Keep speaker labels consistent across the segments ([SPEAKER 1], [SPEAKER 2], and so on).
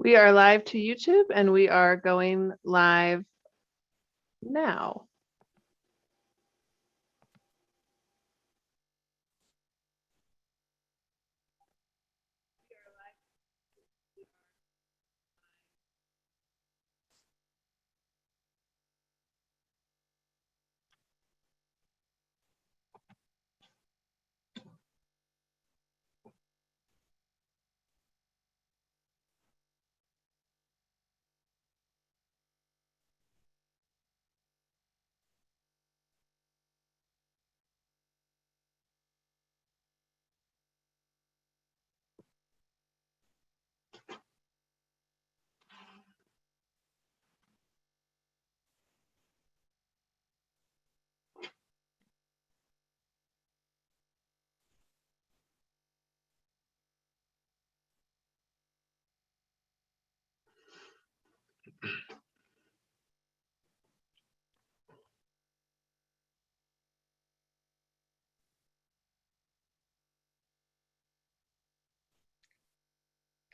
[SPEAKER 1] We are live to YouTube and we are going live now.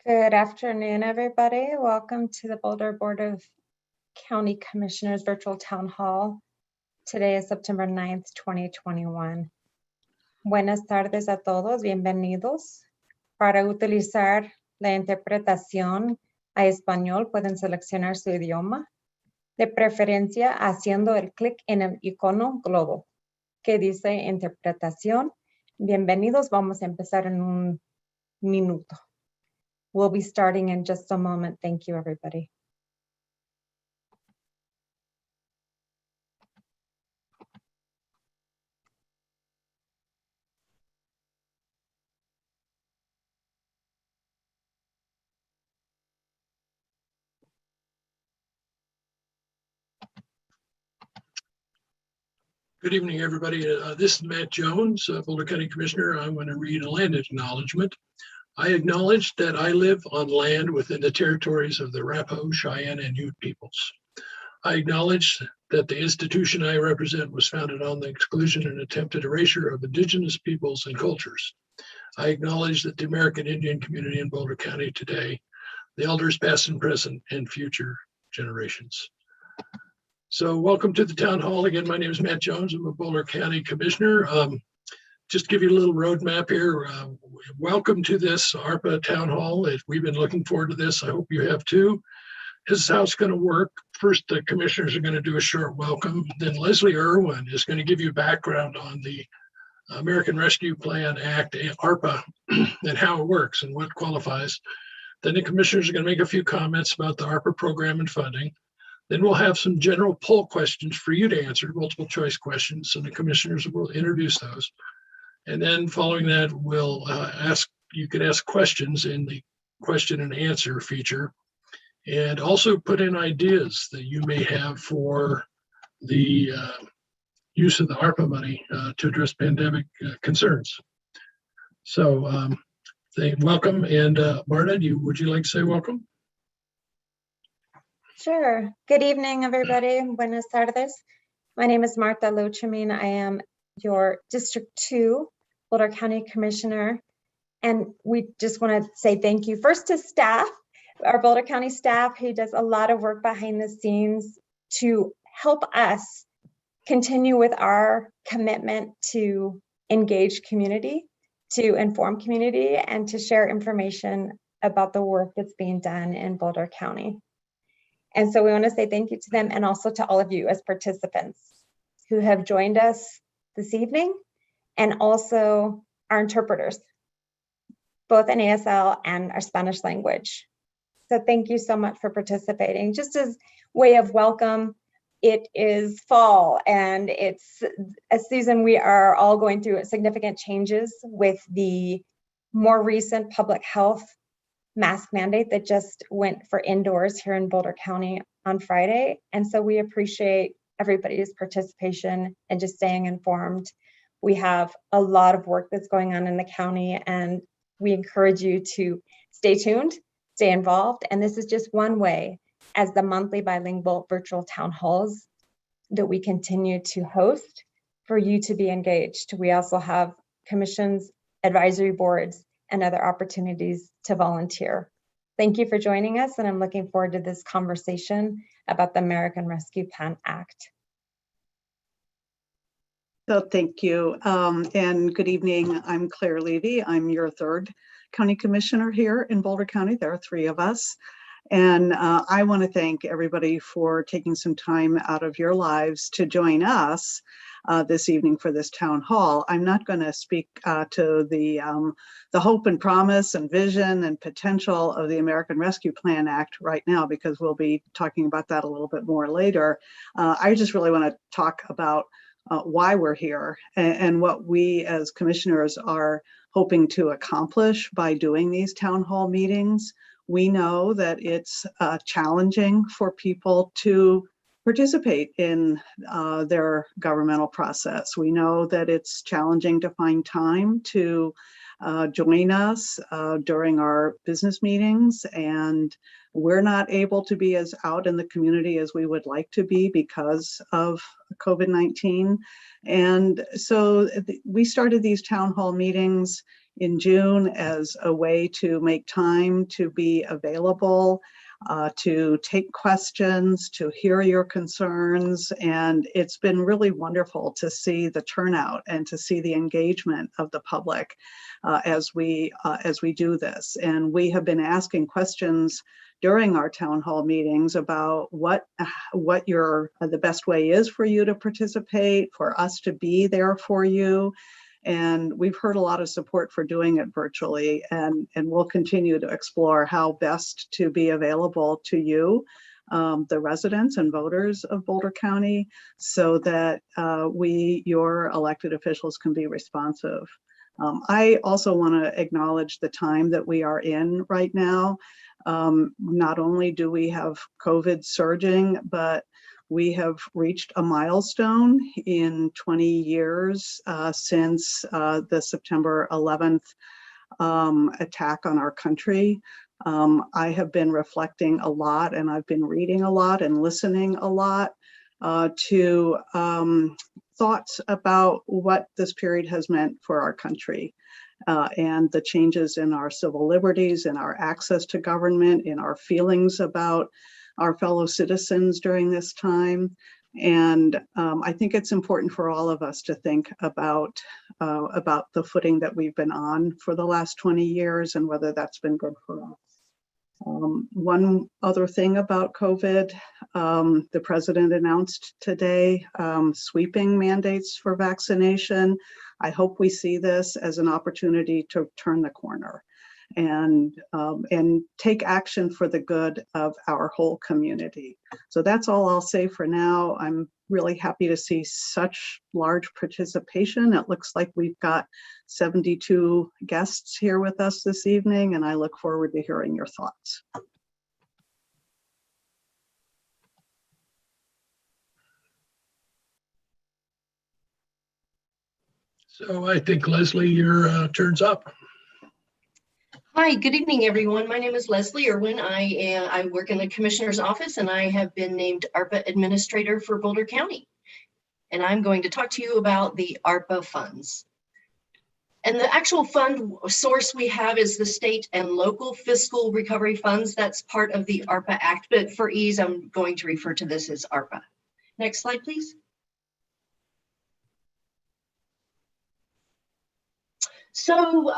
[SPEAKER 2] Good afternoon, everybody. Welcome to the Boulder Board of County Commissioners Virtual Town Hall. Today is September 9th, 2021. Buenas tardes a todos, bienvenidos. Para utilizar la interpretación a español, pueden seleccionar su idioma, de preferencia haciendo el clic en el icono globo que dice interpretación. Bienvenidos, vamos a empezar en un minuto. We'll be starting in just a moment. Thank you, everybody.
[SPEAKER 3] Good evening, everybody. This is Matt Jones, Boulder County Commissioner. I'm going to read a land acknowledgement. I acknowledge that I live on land within the territories of the Arapaho, Cheyenne, and Ute peoples. I acknowledge that the institution I represent was founded on the exclusion and attempted erasure of indigenous peoples and cultures. I acknowledge that the American Indian community in Boulder County today, the elders past and present, and future generations. So welcome to the town hall. Again, my name is Matt Jones. I'm a Boulder County Commissioner. Just to give you a little roadmap here. Welcome to this ARPA town hall. We've been looking forward to this. I hope you have too. This is how it's going to work. First, the commissioners are going to do a short welcome. Then Leslie Irwin is going to give you background on the American Rescue Plan Act, ARPA, and how it works and what qualifies. Then the commissioners are going to make a few comments about the ARPA program and funding. Then we'll have some general poll questions for you to answer, multiple choice questions, and the commissioners will introduce those. And then following that, we'll you can ask questions in the question and answer feature, and also put in ideas that you may have for the use of the ARPA money to address pandemic concerns. So welcome, and Marta, would you like to say welcome?
[SPEAKER 2] Sure. Good evening, everybody. Buenas tardes. My name is Marta Lochamin. I am your District 2 Boulder County Commissioner. And we just want to say thank you first to staff, our Boulder County staff, who does a lot of work behind the scenes to help us continue with our commitment to engage community, to inform community, and to share information about the work that's being done in Boulder County. And so we want to say thank you to them, and also to all of you as participants who have joined us this evening, and also our interpreters, both in ASL and our Spanish language. So thank you so much for participating. Just as way of welcome, it is fall, and it's a season we are all going through significant changes with the more recent public health mask mandate that just went for indoors here in Boulder County on Friday. And so we appreciate everybody's participation and just staying informed. We have a lot of work that's going on in the county, and we encourage you to stay tuned, stay involved. And this is just one way, as the monthly bilingual virtual town halls that we continue to host, for you to be engaged. We also have commissions, advisory boards, and other opportunities to volunteer. Thank you for joining us, and I'm looking forward to this conversation about the American Rescue Plan Act.
[SPEAKER 4] So thank you, and good evening. I'm Claire Levy. I'm your third county commissioner here in Boulder County. There are 3 of us. And I want to thank everybody for taking some time out of your lives to join us this evening for this town hall. I'm not going to speak to the hope and promise and vision and potential of the American Rescue Plan Act right now, because we'll be talking about that a little bit more later. I just really want to talk about why we're here and what we as commissioners are hoping to accomplish by doing these town hall meetings. We know that it's challenging for people to participate in their governmental process. We know that it's challenging to find time to join us during our business meetings, and we're not able to be as out in the community as we would like to be because of COVID-19. And so we started these town hall meetings in June as a way to make time to be available, to take questions, to hear your concerns. And it's been really wonderful to see the turnout and to see the engagement of the public as we do this. And we have been asking questions during our town hall meetings about what the best way is for you to participate, for us to be there for you. And we've heard a lot of support for doing it virtually, and we'll continue to explore how best to be available to you, the residents and voters of Boulder County, so that your elected officials can be responsive. I also want to acknowledge the time that we are in right now. Not only do we have COVID surging, but we have reached a milestone in 20 years since the September 11th attack on our country. I have been reflecting a lot, and I've been reading a lot and listening a lot to thoughts about what this period has meant for our country. And the changes in our civil liberties, in our access to government, in our feelings about our fellow citizens during this time. And I think it's important for all of us to think about the footing that we've been on for the last 20 years and whether that's been good for us. One other thing about COVID, the president announced today sweeping mandates for vaccination. I hope we see this as an opportunity to turn the corner and take action for the good of our whole community. So that's all I'll say for now. I'm really happy to see such large participation. It looks like we've got 72 guests here with us this evening, and I look forward to hearing your thoughts.
[SPEAKER 3] So I think, Leslie, your turn's up.
[SPEAKER 5] Hi, good evening, everyone. My name is Leslie Irwin. I work in the Commissioner's Office, and I have been named ARPA Administrator for Boulder County. And I'm going to talk to you about the ARPA funds. And the actual fund source we have is the state and local fiscal recovery funds. That's part of the ARPA Act, but for ease, I'm going to refer to this as ARPA. Next slide, please. So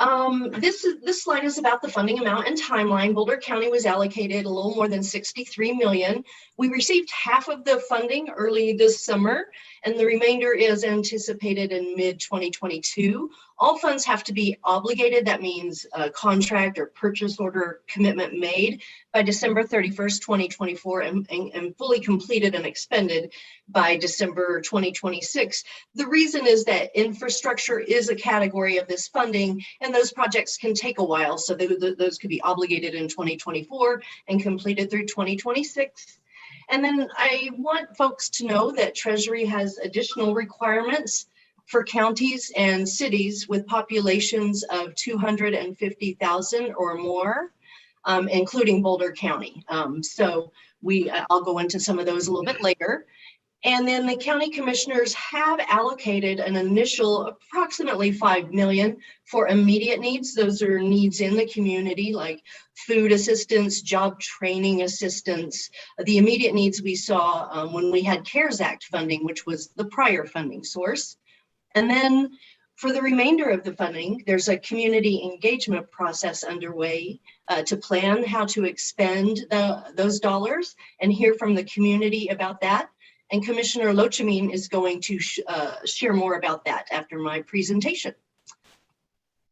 [SPEAKER 5] this slide is about the funding amount and timeline. Boulder County was allocated a little more than 63 million. We received half of the funding early this summer, and the remainder is anticipated in mid-2022. All funds have to be obligated. That means a contract or purchase order commitment made by December 31st, 2024, and fully completed and expended by December 2026. The reason is that infrastructure is a category of this funding, and those projects can take a while. So those could be obligated in 2024 and completed through 2026. And then I want folks to know that Treasury has additional requirements for counties and cities with populations of 250,000 or more, including Boulder County. So I'll go into some of those a little bit later. And then the county commissioners have allocated an initial approximately 5 million for immediate needs. Those are needs in the community like food assistance, job training assistance, the immediate needs we saw when we had CARES Act funding, which was the prior funding source. And then for the remainder of the funding, there's a community engagement process underway to plan how to expend those dollars and hear from the community about that. And Commissioner Lochamin is going to share more about that after my presentation.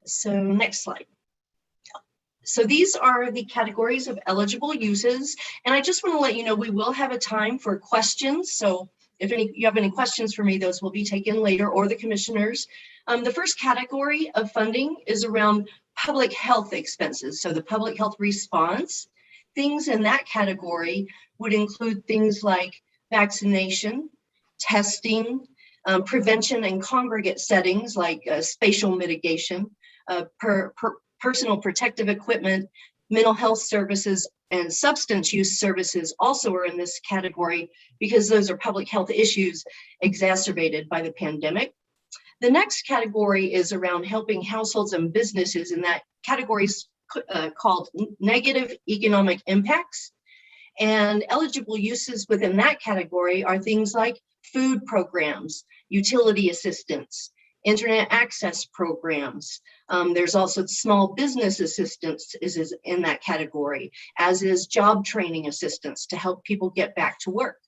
[SPEAKER 5] So next slide. So these are the categories of eligible uses. And I just want to let you know, we will have a time for questions. So if you have any questions for me, those will be taken later, or the commissioners. The first category of funding is around public health expenses. So the public health response, things in that category would include things like vaccination, testing, prevention and congregate settings like spatial mitigation, personal protective equipment, mental health services, and substance use services also are in this category because those are public health issues exacerbated by the pandemic. The next category is around helping households and businesses, and that category is called negative economic impacts. And eligible uses within that category are things like food programs, utility assistance, internet access programs. There's also small business assistance is in that category, as is job training assistance to help people get back to work.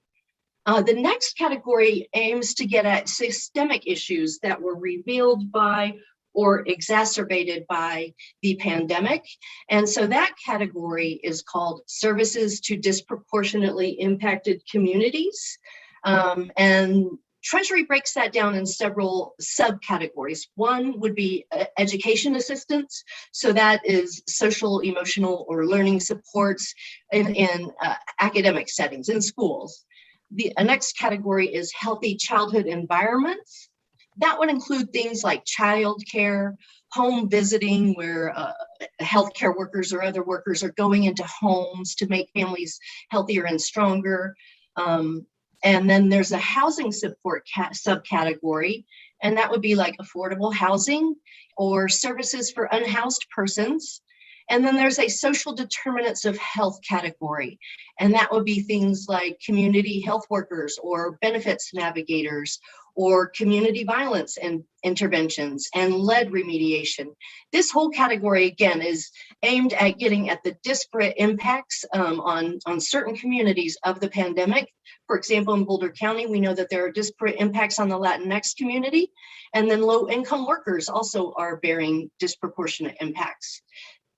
[SPEAKER 5] The next category aims to get at systemic issues that were revealed by or exacerbated by the pandemic. And so that category is called Services to Disproportionately Impacted Communities. And Treasury breaks that down in several subcategories. One would be education assistance. So that is social, emotional, or learning supports in academic settings, in schools. The next category is healthy childhood environments. That would include things like childcare, home visiting, where healthcare workers or other workers are going into homes to make families healthier and stronger. And then there's a housing support subcategory, and that would be like affordable housing or services for unhoused persons. And then there's a social determinants of health category, and that would be things like community health workers or benefits navigators or community violence and interventions and lead remediation. This whole category, again, is aimed at getting at the disparate impacts on certain communities of the pandemic. For example, in Boulder County, we know that there are disparate impacts on the Latinx community, and then low-income workers also are bearing disproportionate impacts.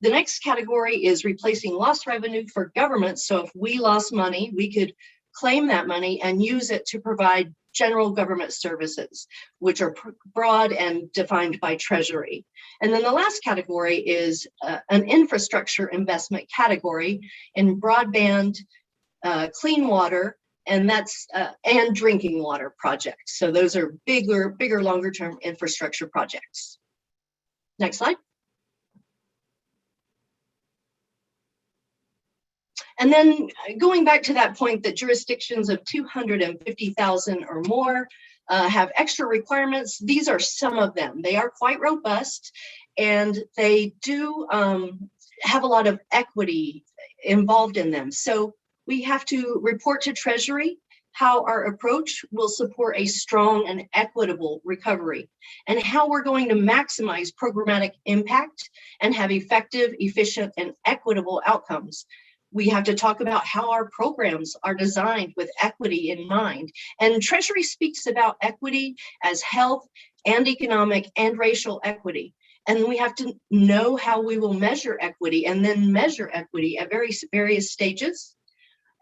[SPEAKER 5] The next category is replacing lost revenue for government. So if we lost money, we could claim that money and use it to provide general government services, which are broad and defined by Treasury. And then the last category is an infrastructure investment category in broadband, clean water, and that's and drinking water projects. So those are bigger, longer term infrastructure projects. Next slide. And then going back to that point that jurisdictions of 250,000 or more have extra requirements, these are some of them. They are quite robust, and they do have a lot of equity involved in them. So we have to report to Treasury how our approach will support a strong and equitable recovery, and how we're going to maximize programmatic impact and have effective, efficient, and equitable outcomes. We have to talk about how our programs are designed with equity in mind. And Treasury speaks about equity as health and economic and racial equity. And we have to know how we will measure equity and then measure equity at various stages.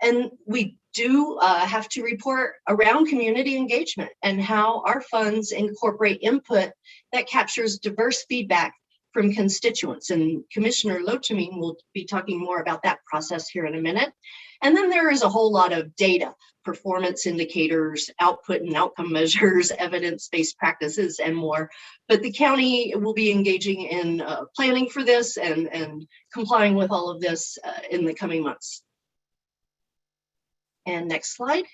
[SPEAKER 5] And we do have to report around community engagement and how our funds incorporate input that captures diverse feedback from constituents, and Commissioner Lochamin will be talking more about that process here in a minute. And then there is a whole lot of data, performance indicators, output and outcome measures, evidence-based practices, and more. But the county will be engaging in planning for this and complying with all of this in the coming months. And next slide.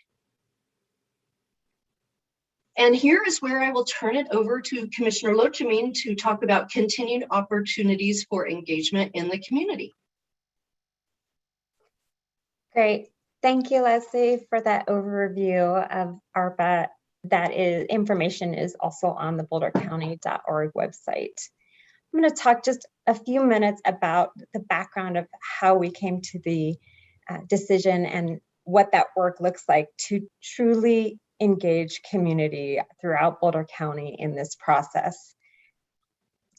[SPEAKER 5] And here is where I will turn it over to Commissioner Lochamin to talk about continued opportunities for engagement in the community.
[SPEAKER 2] Great. Thank you, Leslie, for that overview of ARPA. That is information is also on the bouldercounty.org website. I'm going to talk just a few minutes about the background of how we came to the decision and what that work looks like to truly engage community throughout Boulder County in this process.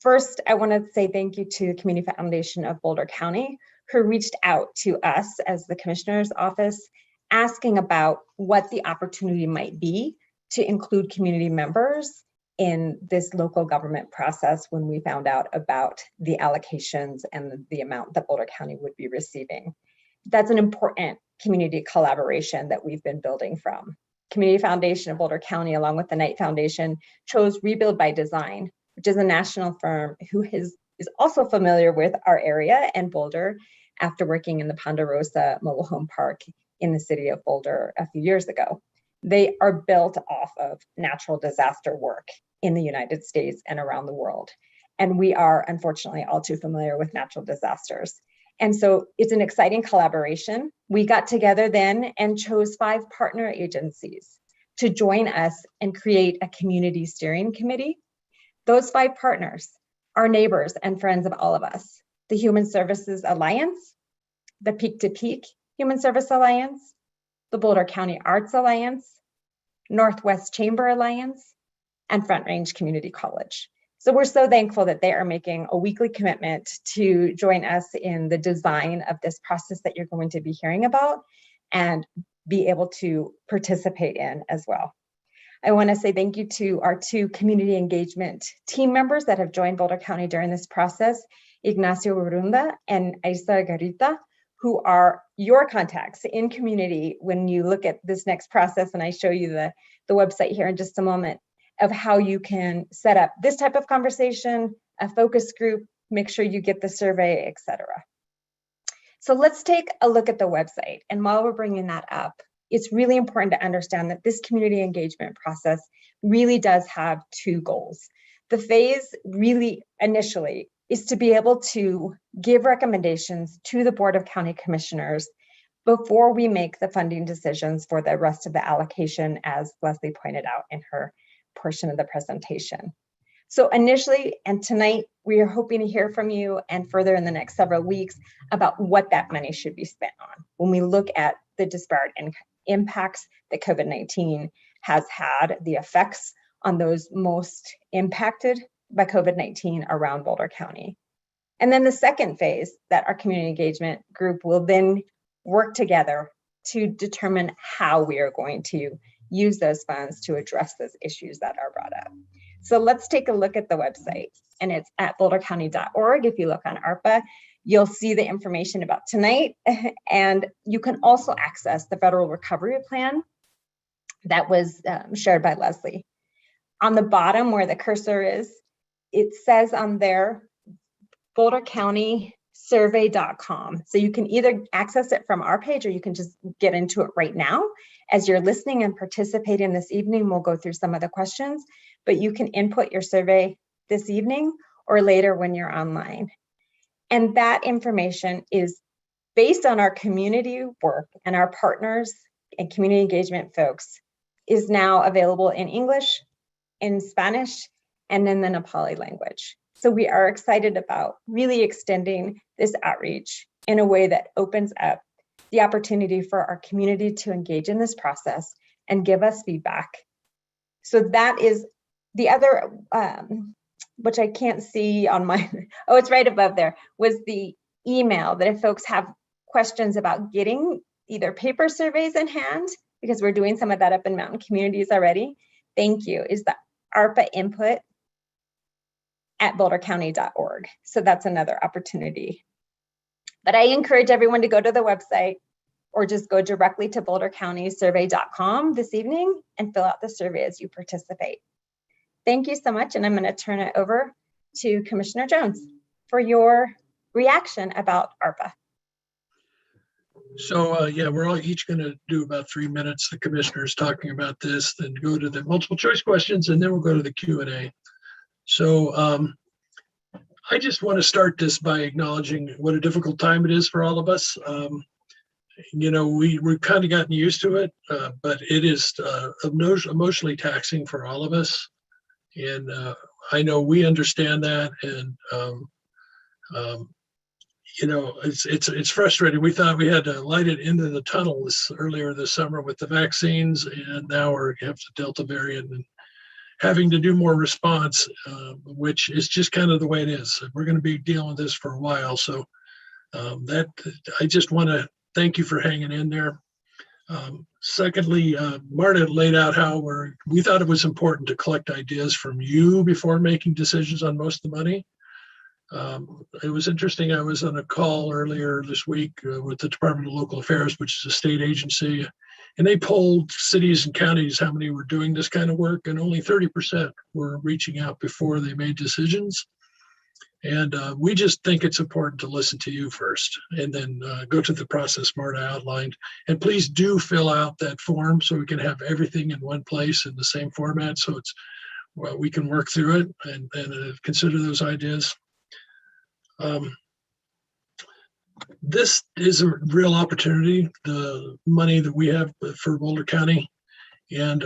[SPEAKER 2] First, I want to say thank you to the Community Foundation of Boulder County, who reached out to us as the Commissioner's Office, asking about what the opportunity might be to include community members in this local government process when we found out about the allocations and the amount that Boulder County would be receiving. That's an important community collaboration that we've been building from. Community Foundation of Boulder County, along with the Knight Foundation, chose Rebuild by Design, which is a national firm who is also familiar with our area and Boulder after working in the Ponderosa Mobile Home Park in the city of Boulder a few years ago. They are built off of natural disaster work in the United States and around the world. And we are unfortunately all too familiar with natural disasters. And so it's an exciting collaboration. We got together then and chose 5 partner agencies to join us and create a community steering committee. Those 5 partners are neighbors and friends of all of us: the Human Services Alliance, the Peak to Peak Human Service Alliance, the Boulder County Arts Alliance, Northwest Chamber Alliance, and Front Range Community College. So we're so thankful that they are making a weekly commitment to join us in the design of this process that you're going to be hearing about and be able to participate in as well. I want to say thank you to our 2 community engagement team members that have joined Boulder County during this process, Ignacio Urunda and Aisa Garita, who are your contacts in community when you look at this next process. And I show you the website here in just a moment of how you can set up this type of conversation, a focus group, make sure you get the survey, etc. So let's take a look at the website. And while we're bringing that up, it's really important to understand that this community engagement process really does have 2 goals. The phase really initially is to be able to give recommendations to the Board of County Commissioners before we make the funding decisions for the rest of the allocation, as Leslie pointed out in her portion of the presentation. So initially, and tonight, we are hoping to hear from you and further in the next several weeks about what that money should be spent on when we look at the disparate impacts that COVID-19 has had, the effects on those most impacted by COVID-19 around Boulder County. And then the second phase that our community engagement group will then work together to determine how we are going to use those funds to address those issues that are brought up. So let's take a look at the website, and it's at bouldercounty.org. If you look on ARPA, you'll see the information about tonight, and you can also access the Federal Recovery Plan that was shared by Leslie. On the bottom where the cursor is, it says on there, bouldercountysurvey.com. So you can either access it from our page or you can just get into it right now. As you're listening and participating this evening, we'll go through some of the questions, but you can input your survey this evening or later when you're online. And that information is based on our community work, and our partners and community engagement folks is now available in English, in Spanish, and in the Nepali language. So we are excited about really extending this outreach in a way that opens up the opportunity for our community to engage in this process and give us feedback. So that is the other, which I can't see on my, oh, it's right above there, was the email that if folks have questions about getting either paper surveys in hand, because we're doing some of that up in mountain communities already, thank you, is the ARPA input at bouldercounty.org. So that's another opportunity. But I encourage everyone to go to the website or just go directly to bouldercountysurvey.com this evening and fill out the survey as you participate. Thank you so much. And I'm going to turn it over to Commissioner Jones for your reaction about ARPA.
[SPEAKER 3] So yeah, we're all each going to do about 3 minutes. The commissioners talking about this, then go to the multiple choice questions, and then we'll go to the Q&A. So I just want to start this by acknowledging what a difficult time it is for all of us. You know, we've kind of gotten used to it, but it is emotionally taxing for all of us. And I know we understand that. And, you know, it's frustrating. We thought we had to light it into the tunnel earlier this summer with the vaccines, and now we have the Delta variant and having to do more response, which is just kind of the way it is. We're going to be dealing with this for a while. So that I just want to thank you for hanging in there. Secondly, Marta laid out how we thought it was important to collect ideas from you before making decisions on most of the money. It was interesting. I was on a call earlier this week with the Department of Local Affairs, which is a state agency, and they polled cities and counties how many were doing this kind of work, and only 30% were reaching out before they made decisions. And we just think it's important to listen to you first and then go to the process Marta outlined. And please do fill out that form so we can have everything in one place in the same format, so we can work through it and consider those ideas. This is a real opportunity, the money that we have for Boulder County. And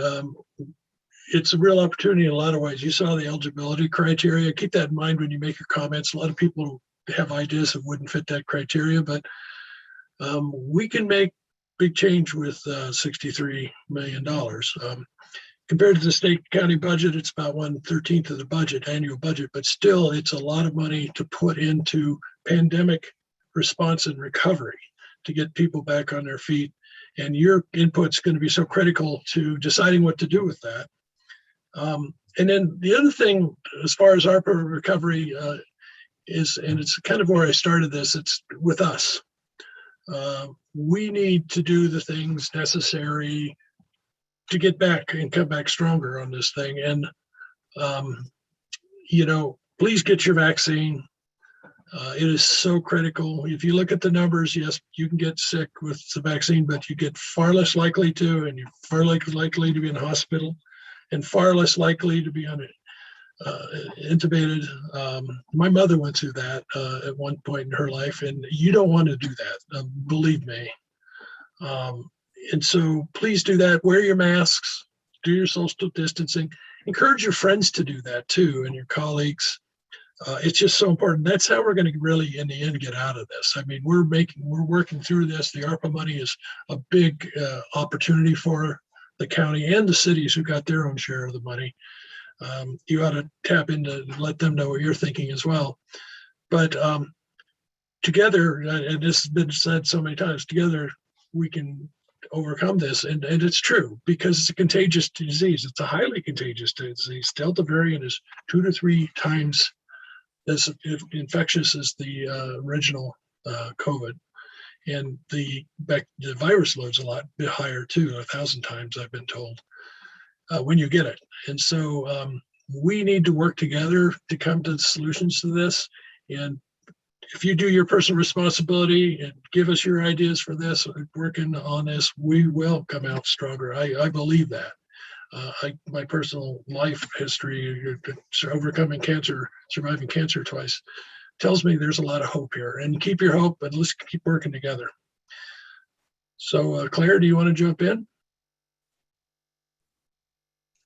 [SPEAKER 3] it's a real opportunity in a lot of ways. You saw the eligibility criteria. Keep that in mind when you make your comments. A lot of people have ideas that wouldn't fit that criteria, but we can make big change with $63 million. Compared to the state county budget, it's about 1/13 of the annual budget, but still it's a lot of money to put into pandemic response and recovery to get people back on their feet. And your input's going to be so critical to deciding what to do with that. And then the other thing, as far as ARPA recovery is, and it's kind of where I started this, it's with us. We need to do the things necessary to get back and come back stronger on this thing. And, you know, please get your vaccine. It is so critical. If you look at the numbers, yes, you can get sick with the vaccine, but you get far less likely to, and you're far less likely to be in a hospital, and far less likely to be intubated. My mother went through that at one point in her life, and you don't want to do that, believe me. And so please do that. Wear your masks, do your social distancing. Encourage your friends to do that too, and your colleagues. It's just so important. That's how we're going to really, in the end, get out of this. I mean, we're working through this. The ARPA money is a big opportunity for the county and the cities who got their own share of the money. You ought to tap into, let them know what you're thinking as well. But together, and this has been said so many times, together we can overcome this. And it's true, because it's a contagious disease. It's a highly contagious disease. Delta variant is 2 to 3 times as infectious as the original COVID. And the virus load's a lot bit higher too, 1,000 times I've been told, when you get it. And so we need to work together to come to solutions to this. And if you do your personal responsibility and give us your ideas for this, working on this, we will come out stronger. I believe that. My personal life history, overcoming cancer, surviving cancer twice, tells me there's a lot of hope here. And keep your hope, and let's keep working together. So Claire, do you want to jump in?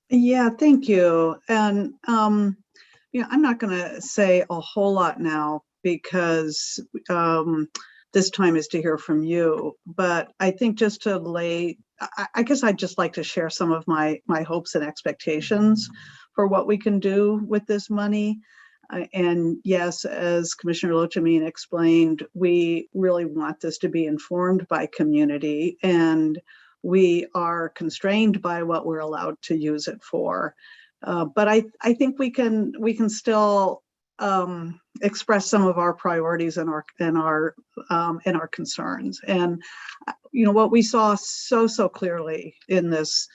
[SPEAKER 4] Yeah, thank you. And yeah, I'm not going to say a whole lot now, because this time is to hear from you. But I think just to I guess I'd just like to share some of my hopes and expectations for what we can do with this money. And yes, as Commissioner Lochamin explained, we really want this to be informed by community, and we are constrained by what we're allowed to use it for. But I think we can still express some of our priorities and our concerns. And you know, what we saw so clearly in this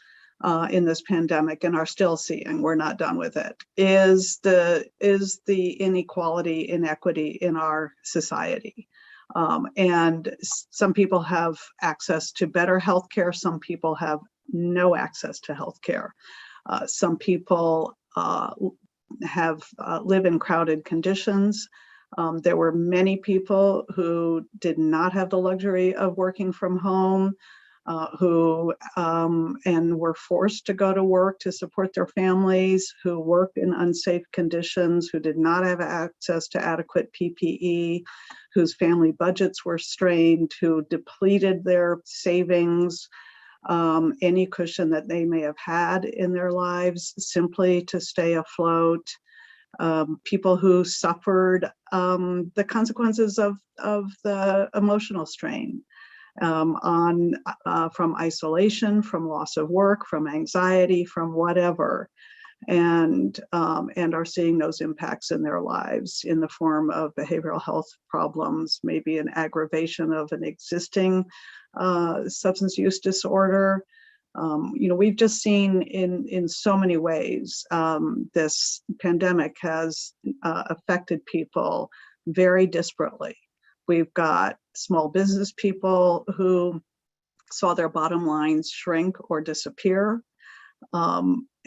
[SPEAKER 4] pandemic, and are still seeing, we're not done with it, is the inequality, inequity in our society. And some people have access to better healthcare. Some people have no access to healthcare. Some people live in crowded conditions. There were many people who did not have the luxury of working from home, who were forced to go to work to support their families, who worked in unsafe conditions, who did not have access to adequate PPE, whose family budgets were strained, who depleted their savings, any cushion that they may have had in their lives simply to stay afloat. People who suffered the consequences of the emotional strain from isolation, from loss of work, from anxiety, from whatever, and are seeing those impacts in their lives in the form of behavioral health problems, maybe an aggravation of an existing substance use disorder. We've just seen in so many ways this pandemic has affected people very disparately. We've got small business people who saw their bottom lines shrink or disappear,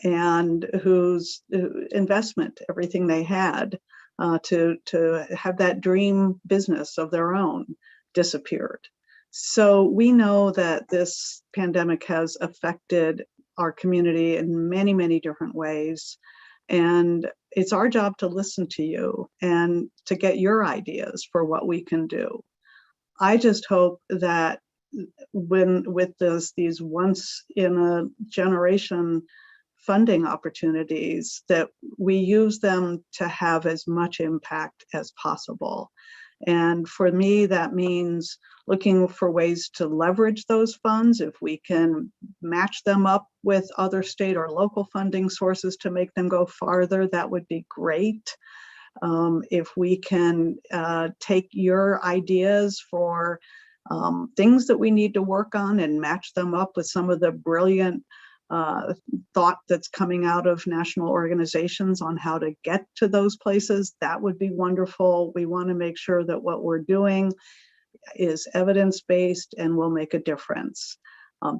[SPEAKER 4] and whose investment, everything they had to have that dream business of their own, disappeared. So we know that this pandemic has affected our community in many, many different ways. And it's our job to listen to you and to get your ideas for what we can do. I just hope that with these once in a generation funding opportunities, that we use them to have as much impact as possible. And for me, that means looking for ways to leverage those funds. If we can match them up with other state or local funding sources to make them go farther, that would be great. If we can take your ideas for things that we need to work on and match them up with some of the brilliant thought that's coming out of national organizations on how to get to those places, that would be wonderful. We want to make sure that what we're doing is evidence-based and will make a difference.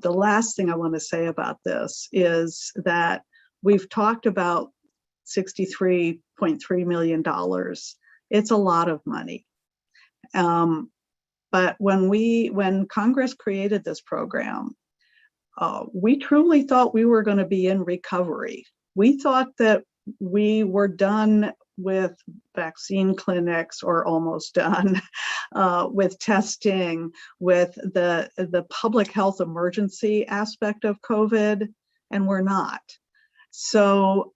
[SPEAKER 4] The last thing I want to say about this is that we've talked about $63.3 million. It's a lot of money. But when Congress created this program, we truly thought we were going to be in recovery. We thought that we were done with vaccine clinics, or almost done, with testing, with the public health emergency aspect of COVID, and we're not. So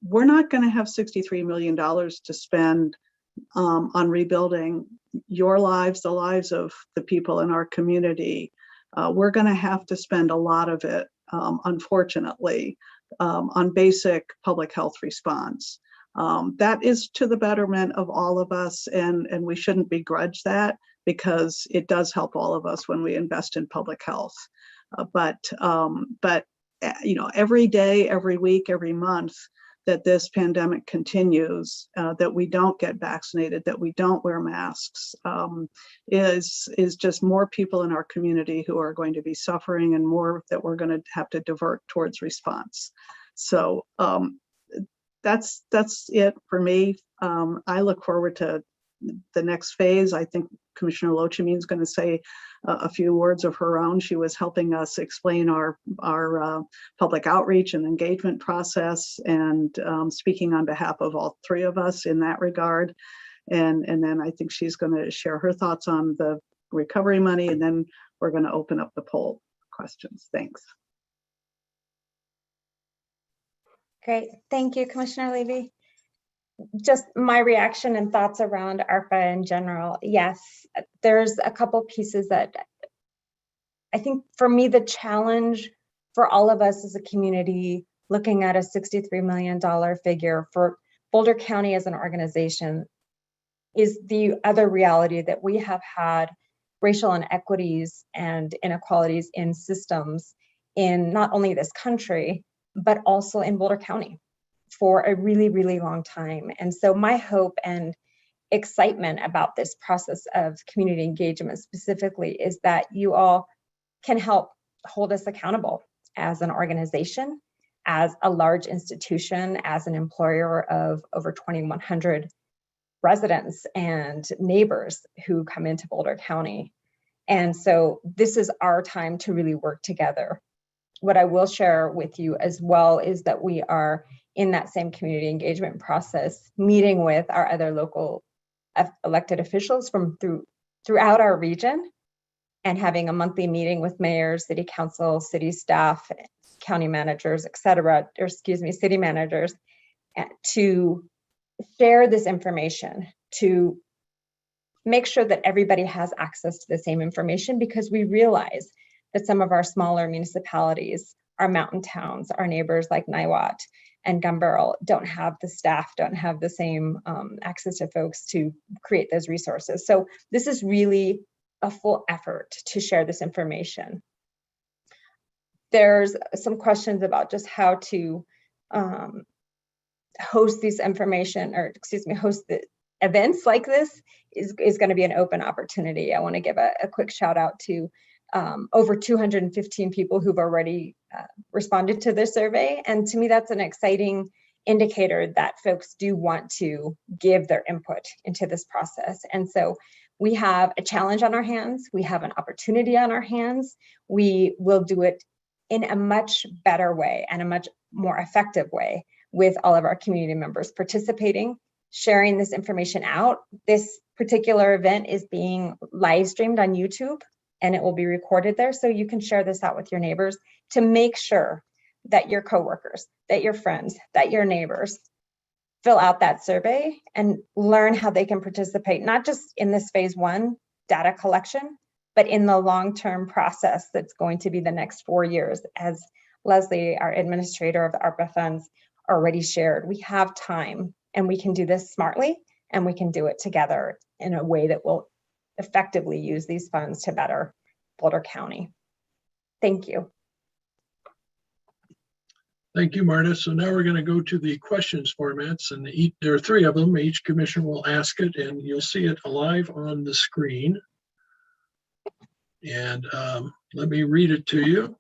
[SPEAKER 4] we're not going to have $63 million to spend on rebuilding your lives, the lives of the people in our community. We're going to have to spend a lot of it, unfortunately, on basic public health response. That is to the betterment of all of us, and we shouldn't begrudge that, because it does help all of us when we invest in public health. But every day, every week, every month that this pandemic continues, that we don't get vaccinated, that we don't wear masks, is just more people in our community who are going to be suffering, and more that we're going to have to divert towards response. So that's it for me. I look forward to the next phase. I think Commissioner Lochamin is going to say a few words of her own. She was helping us explain our public outreach and engagement process, and speaking on behalf of all three of us in that regard. And then I think she's going to share her thoughts on the recovery money, and then we're going to open up the poll questions. Thanks.
[SPEAKER 2] Great. Thank you, Commissioner Levy. Just my reaction and thoughts around ARPA in general. Yes, there's a couple pieces that I think, for me, the challenge for all of us as a community looking at a $63 million figure for Boulder County as an organization is the other reality that we have had racial inequities and inequalities in systems in not only this country, but also in Boulder County for a really, really long time. And so my hope and excitement about this process of community engagement specifically is that you all can help hold us accountable as an organization, as a large institution, as an employer of over 2,100 residents and neighbors who come into Boulder County. And so this is our time to really work together. What I will share with you as well is that we are in that same community engagement process, meeting with our other local elected officials from throughout our region, and having a monthly meeting with mayors, city council, city staff, county managers, city managers, to share this information, to make sure that everybody has access to the same information, because we realize that some of our smaller municipalities, our mountain towns, our neighbors like Niwot and Gumbarrel don't have the staff, don't have the same access to folks to create those resources. So this is really a full effort to share this information. There's some questions about just how to host these information, or host the events like this is going to be an open opportunity. I want to give a quick shout out to over 215 people who've already responded to this survey. And to me, that's an exciting indicator that folks do want to give their input into this process. And so we have a challenge on our hands. We have an opportunity on our hands. We will do it in a much better way and a much more effective way with all of our community members participating, sharing this information out. This particular event is being live streamed on YouTube, and it will be recorded there. So you can share this out with your neighbors to make sure that your coworkers, that your friends, that your neighbors fill out that survey and learn how they can participate, not just in this phase 1 data collection, but in the long-term process that's going to be the next 4 years. As Leslie, our administrator of the ARPA Funds, already shared, we have time and we can do this smartly, and we can do it together in a way that will effectively use these funds to better Boulder County. Thank you.
[SPEAKER 3] Thank you, Marta. So now we're going to go to the questions formats, and there are 3 of them. Each commissioner will ask it, and you'll see it live on the screen. And let me read it to you.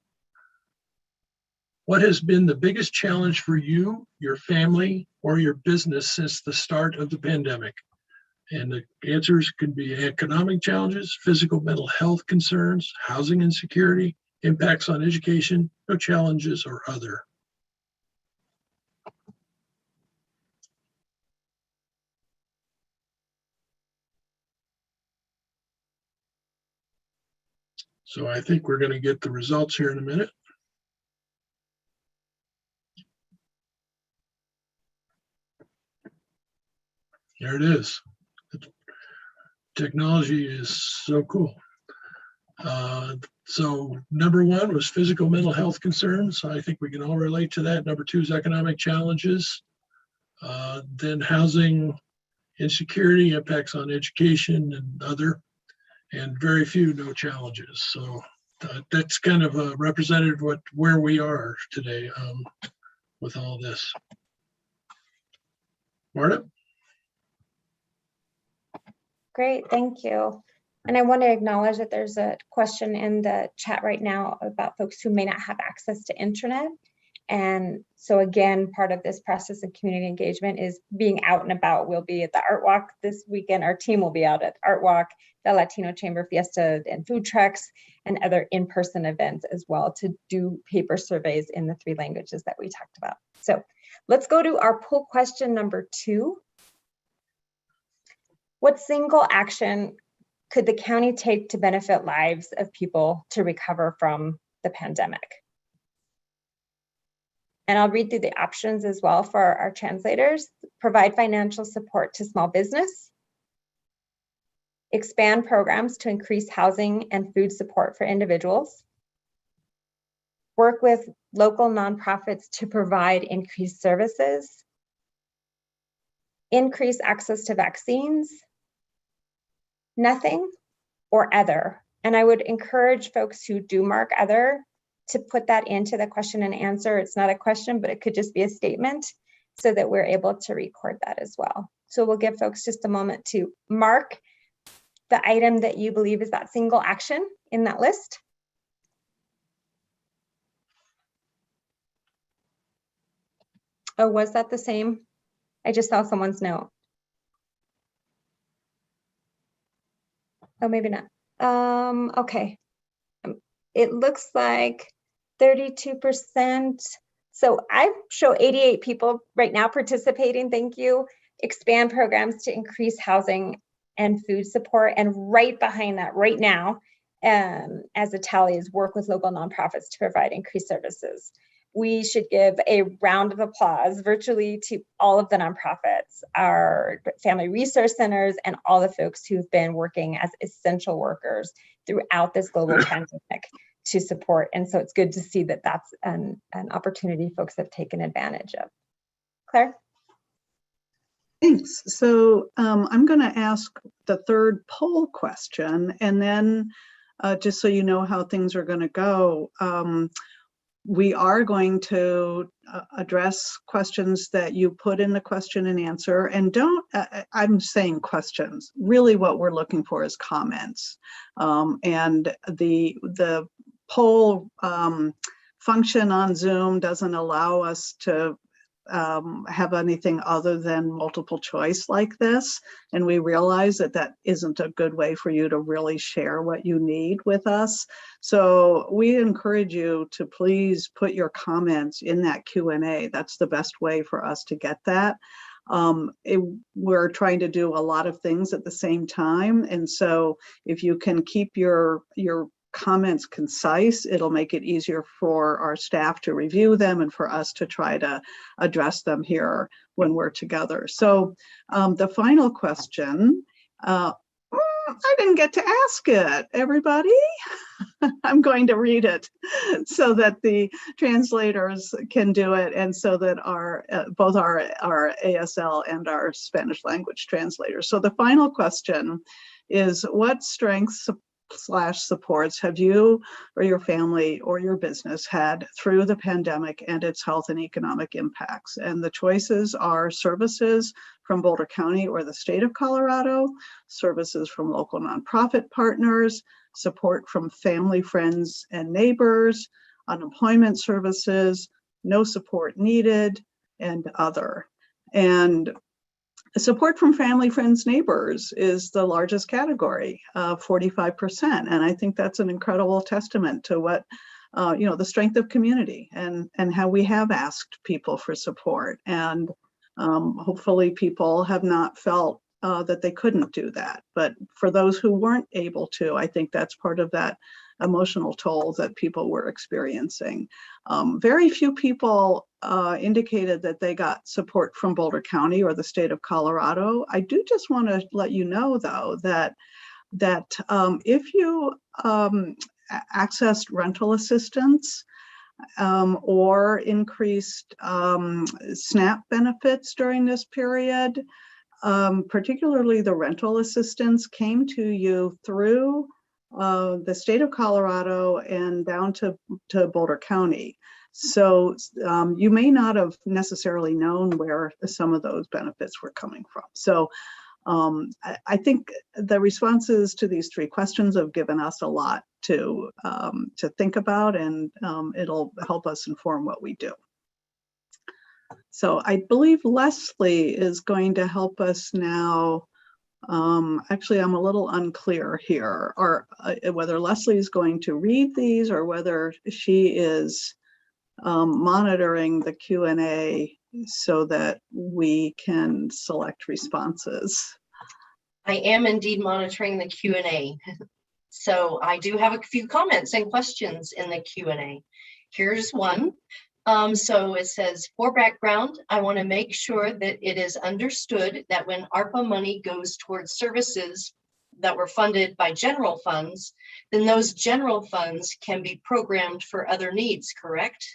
[SPEAKER 3] What has been the biggest challenge for you, your family, or your business since the start of the pandemic? And the answers could be economic challenges, physical mental health concerns, housing insecurity, impacts on education, no challenges, or other. So I think we're going to get the results here in a minute. There it is. Technology is so cool. So number 1 was physical mental health concerns. I think we can all relate to that. Number 2 is economic challenges. Then housing insecurity, impacts on education and other, and very few no challenges. So that's kind of representative of where we are today with all this. Marta?
[SPEAKER 2] Great, thank you. And I want to acknowledge that there's a question in the chat right now about folks who may not have access to internet. And so again, part of this process of community engagement is being out and about. We'll be at the Art Walk this weekend. Our team will be out at Art Walk, the Latino Chamber Fiesta and food trucks, and other in-person events as well, to do paper surveys in the 3 languages that we talked about. So let's go to our poll question number 2. What single action could the county take to benefit lives of people to recover from the pandemic? And I'll read through the options as well for our translators. Provide financial support to small business. Expand programs to increase housing and food support for individuals. Work with local nonprofits to provide increased services. Increase access to vaccines. Nothing, or other. And I would encourage folks who do mark other to put that into the question and answer. It's not a question, but it could just be a statement, so that we're able to record that as well. So we'll give folks just a moment to mark the item that you believe is that single action in that list. Oh, was that the same? I just saw someone's note. Oh, maybe not. Okay. It looks like 32%. So I show 88 people right now participating. Thank you. Expand programs to increase housing and food support. And right behind that right now, as a tally, is work with local nonprofits to provide increased services. We should give a round of applause virtually to all of the nonprofits, our family resource centers, and all the folks who've been working as essential workers throughout this global pandemic to support. And so it's good to see that that's an opportunity folks have taken advantage of. Claire?
[SPEAKER 4] Thanks. So I'm going to ask the third poll question, and then just so you know how things are going to go, we are going to address questions that you put in the question and answer, and don't, I'm saying questions, really what we're looking for is comments. And the poll function on Zoom doesn't allow us to have anything other than multiple choice like this. And we realize that that isn't a good way for you to really share what you need with us. So we encourage you to please put your comments in that Q&A. That's the best way for us to get that. We're trying to do a lot of things at the same time. And so if you can keep your comments concise, it'll make it easier for our staff to review them and for us to try to address them here when we're together. So the final question, I didn't get to ask it, everybody. I'm going to read it so that the translators can do it, and so that our both our ASL and our Spanish language translators. So the final question is, what strengths / supports have you or your family or your business had through the pandemic and its health and economic impacts? And the choices are services from Boulder County or the state of Colorado, services from local nonprofit partners, support from family, friends, and neighbors, unemployment services, no support needed, and other. And support from family, friends, neighbors is the largest category, 45%. And I think that's an incredible testament to what, the strength of community and how we have asked people for support. And hopefully people have not felt that they couldn't do that. But for those who weren't able to, I think that's part of that emotional toll that people were experiencing. Very few people indicated that they got support from Boulder County or the state of Colorado. I do just want to let you know, though, that if you accessed rental assistance or increased SNAP benefits during this period, particularly the rental assistance came to you through the state of Colorado and down to Boulder County. So you may not have necessarily known where some of those benefits were coming from. So I think the responses to these three questions have given us a lot to think about, and it'll help us inform what we do. So I believe Leslie is going to help us now. Actually, I'm a little unclear here, or whether Leslie is going to read these or whether she is monitoring the Q&A so that we can select responses.
[SPEAKER 5] I am indeed monitoring the Q&A. So I do have a few comments and questions in the Q&A. Here's one. So it says, for background, I want to make sure that it is understood that when ARPA money goes towards services that were funded by general funds, then those general funds can be programmed for other needs, correct?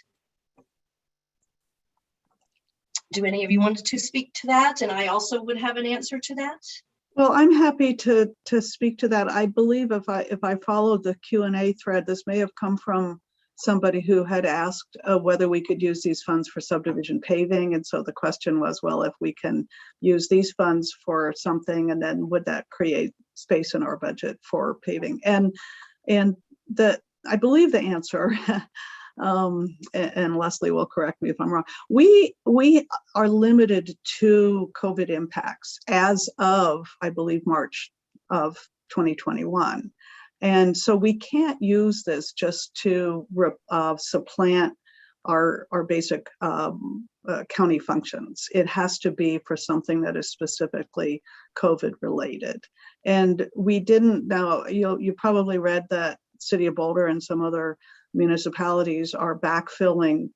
[SPEAKER 5] Do any of you want to speak to that? And I also would have an answer to that.
[SPEAKER 4] Well, I'm happy to speak to that. I believe if I followed the Q&A thread, this may have come from somebody who had asked whether we could use these funds for subdivision paving. And so the question was, well, if we can use these funds for something, and then would that create space in our budget for paving? And I believe the answer, and Leslie will correct me if I'm wrong, we are limited to COVID impacts as of, I believe, March of 2021. And so we can't use this just to supplant our basic county functions. It has to be for something that is specifically COVID related. And we didn't know, you probably read that City of Boulder and some other municipalities are backfilling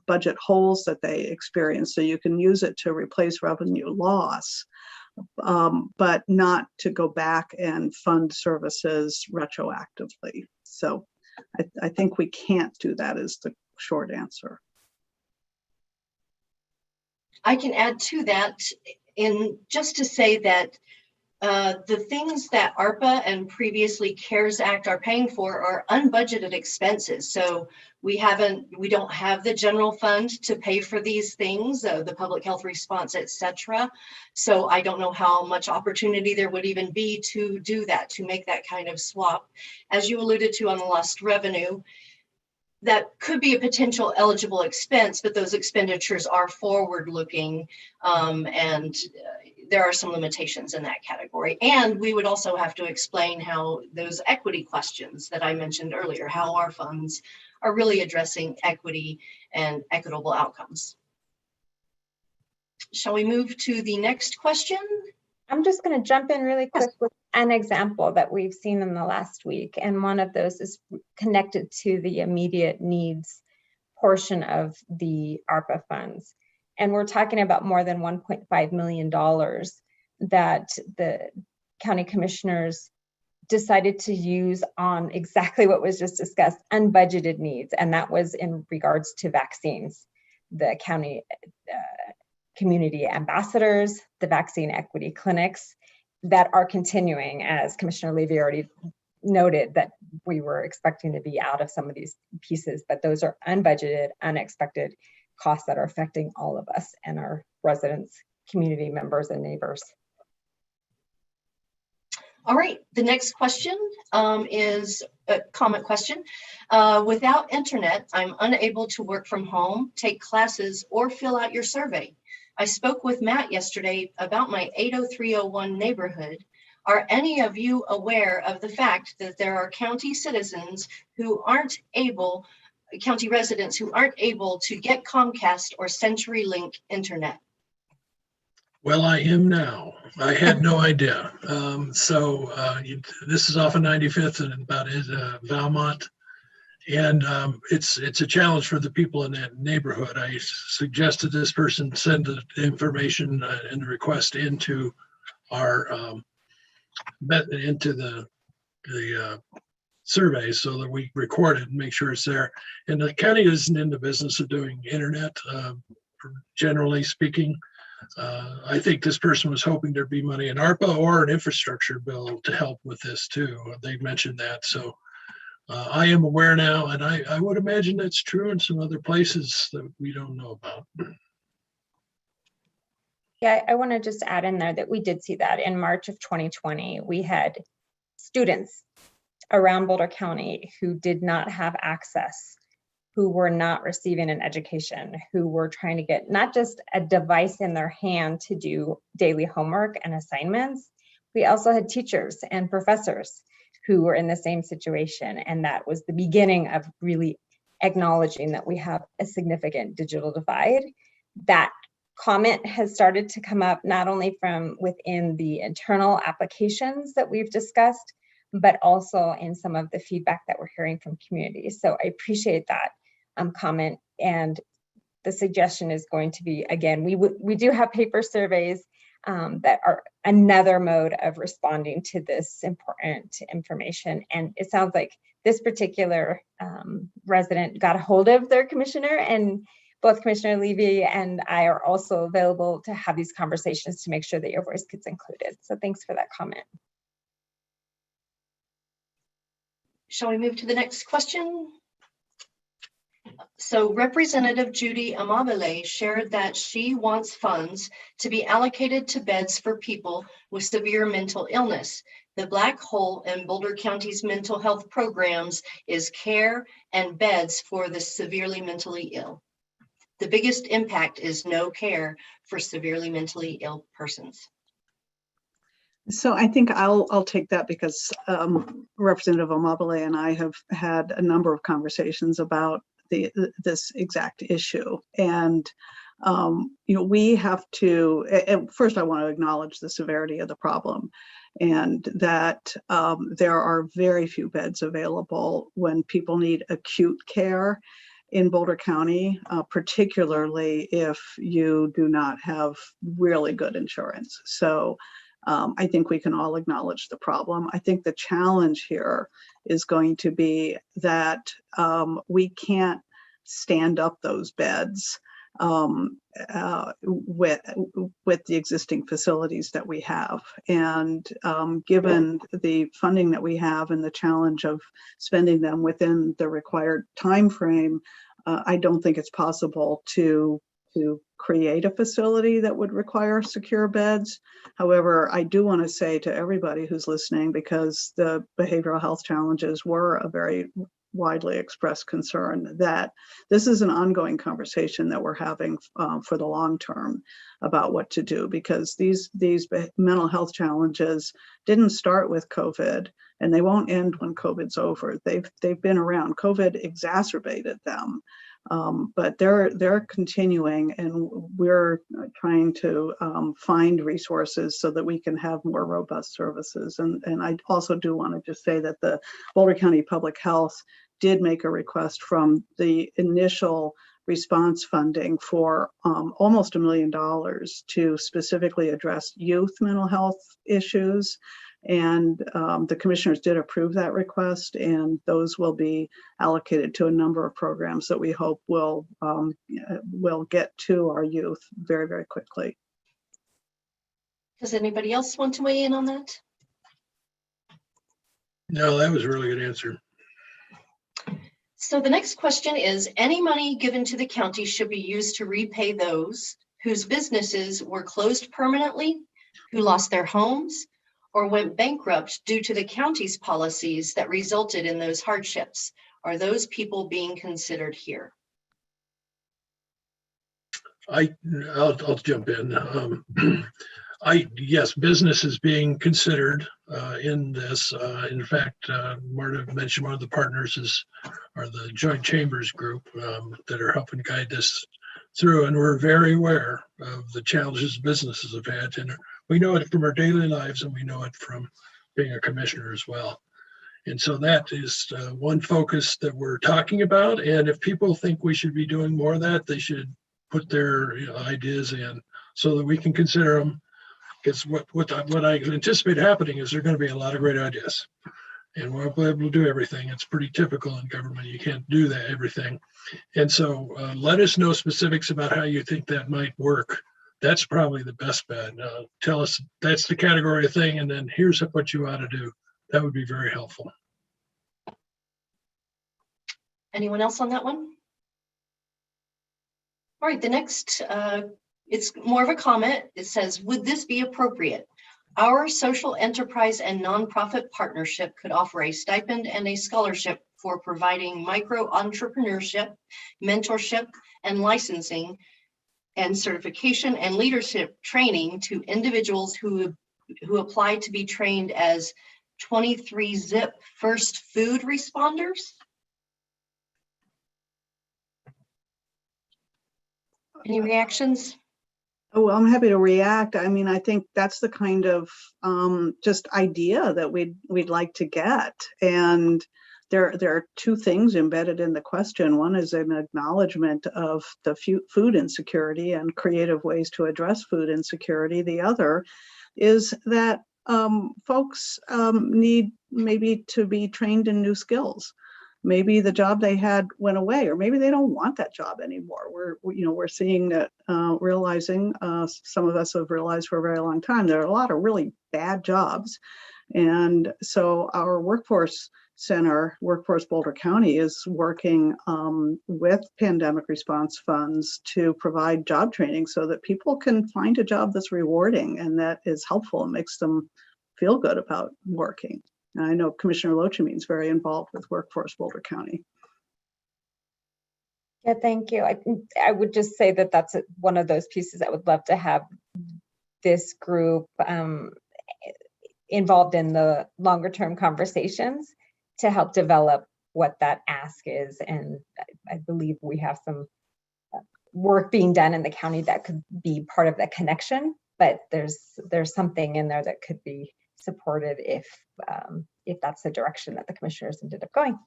[SPEAKER 4] budget holes that they experience. So you can use it to replace revenue loss, but not to go back and fund services retroactively. So I think we can't do that is the short answer.
[SPEAKER 5] I can add to that in just to say that the things that ARPA and previously CARES Act are paying for are unbudgeted expenses. So we don't have the general fund to pay for these things, the public health response, etc. So I don't know how much opportunity there would even be to do that, to make that kind of swap. As you alluded to on the lost revenue, that could be a potential eligible expense, but those expenditures are forward-looking, and there are some limitations in that category. And we would also have to explain how those equity questions that I mentioned earlier, how our funds are really addressing equity and equitable outcomes. Shall we move to the next question?
[SPEAKER 2] I'm just going to jump in really quick with an example that we've seen in the last week. And one of those is connected to the immediate needs portion of the ARPA funds. And we're talking about more than $1.5 million that the county commissioners decided to use on exactly what was just discussed, unbudgeted needs. And that was in regards to vaccines. The county community ambassadors, the vaccine equity clinics that are continuing, as Commissioner Levy already noted, that we were expecting to be out of some of these pieces, but those are unbudgeted, unexpected costs that are affecting all of us and our residents, community members, and neighbors.
[SPEAKER 5] All right, the next question is a comment question. Without internet, I'm unable to work from home, take classes, or fill out your survey. I spoke with Matt yesterday about my 80301 neighborhood. Are any of you aware of the fact that there are county citizens who aren't able, county residents who aren't able to get Comcast or CenturyLink internet?
[SPEAKER 3] Well, I am now. I had no idea. This is off of 95th and about Valmont. And it's a challenge for the people in that neighborhood. I suggested this person send the information and the request into our into the survey so that we record it and make sure it's there. And the county isn't in the business of doing internet, generally speaking. I think this person was hoping there'd be money in ARPA or an infrastructure bill to help with this too. They mentioned that. So I am aware now, and I would imagine that's true in some other places that we don't know about.
[SPEAKER 2] Yeah, I want to just add in there that we did see that in March of 2020. We had students around Boulder County who did not have access, who were not receiving an education, who were trying to get not just a device in their hand to do daily homework and assignments. We also had teachers and professors who were in the same situation. And that was the beginning of really acknowledging that we have a significant digital divide. That comment has started to come up not only from within the internal applications that we've discussed, but also in some of the feedback that we're hearing from communities. So I appreciate that comment. And the suggestion is going to be, again, we do have paper surveys that are another mode of responding to this important information. And it sounds like this particular resident got a hold of their commissioner, and both Commissioner Levy and I are also available to have these conversations to make sure that your voice gets included. So thanks for that comment.
[SPEAKER 5] Shall we move to the next question? So Representative Judy Amabile shared that she wants funds to be allocated to beds for people with severe mental illness. The black hole in Boulder County's mental health programs is care and beds for the severely mentally ill. The biggest impact is no care for severely mentally ill persons.
[SPEAKER 4] So I think I'll take that because Representative Amabile and I have had a number of conversations about this exact issue. And we have to, first I want to acknowledge the severity of the problem and that there are very few beds available when people need acute care in Boulder County, particularly if you do not have really good insurance. So I think we can all acknowledge the problem. I think the challenge here is going to be that we can't stand up those beds with the existing facilities that we have. And given the funding that we have and the challenge of spending them within the required time frame, I don't think it's possible to create a facility that would require secure beds. However, I do want to say to everybody who's listening, because the behavioral health challenges were a very widely expressed concern, that this is an ongoing conversation that we're having for the long term about what to do, because these mental health challenges didn't start with COVID and they won't end when COVID's over. They've been around. COVID exacerbated them. But they're continuing, and we're trying to find resources so that we can have more robust services. And I also do want to just say that the Boulder County Public Health did make a request from the initial response funding for almost $1 million to specifically address youth mental health issues. And the commissioners did approve that request, and those will be allocated to a number of programs that we hope will get to our youth very, very quickly.
[SPEAKER 5] Does anybody else want to weigh in on that?
[SPEAKER 3] No, that was a really good answer.
[SPEAKER 5] So the next question is, any money given to the county should be used to repay those whose businesses were closed permanently, who lost their homes, or went bankrupt due to the county's policies that resulted in those hardships? Are those people being considered here?
[SPEAKER 3] I'll jump in. Yes, business is being considered in this. In fact, Marta mentioned one of the partners are the Joint Chambers group that are helping guide this through, and we're very aware of the challenges businesses have had, and we know it from our daily lives, and we know it from being a commissioner as well. And so that is one focus that we're talking about. And if people think we should be doing more of that, they should put their ideas in so that we can consider them. Because what I anticipate happening is there are going to be a lot of great ideas, and we'll be able to do everything. It's pretty typical in government. You can't do that everything. And so let us know specifics about how you think that might work. That's probably the best bet. Tell us that's the category of thing, and then here's what you ought to do. That would be very helpful.
[SPEAKER 5] Anyone else on that one? All right, the next, it's more of a comment. It says, would this be appropriate? Our social enterprise and nonprofit partnership could offer a stipend and a scholarship for providing micro entrepreneurship, mentorship, and licensing and certification and leadership training to individuals who apply to be trained as 23-ZIP first food responders. Any reactions?
[SPEAKER 4] Oh, I'm happy to react. I mean, I think that's the kind of just idea that we'd like to get. And there are two things embedded in the question. One is an acknowledgement of the food insecurity and creative ways to address food insecurity. The other is that folks need maybe to be trained in new skills. Maybe the job they had went away, or maybe they don't want that job anymore. We're seeing that, realizing some of us have realized for a very long time there are a lot of really bad jobs, And so our workforce center, Workforce Boulder County, is working with pandemic response funds to provide job training so that people can find a job that's rewarding and that is helpful and makes them feel good about working. And I know Commissioner Lochamin is very involved with Workforce Boulder County.
[SPEAKER 2] Yeah, thank you. I would just say that that's one of those pieces I would love to have this group involved in the longer term conversations to help develop what that ask is. And I believe we have some work being done in the county that could be part of that connection, but there's something in there that could be supported if that's the direction that the commissioners ended up going.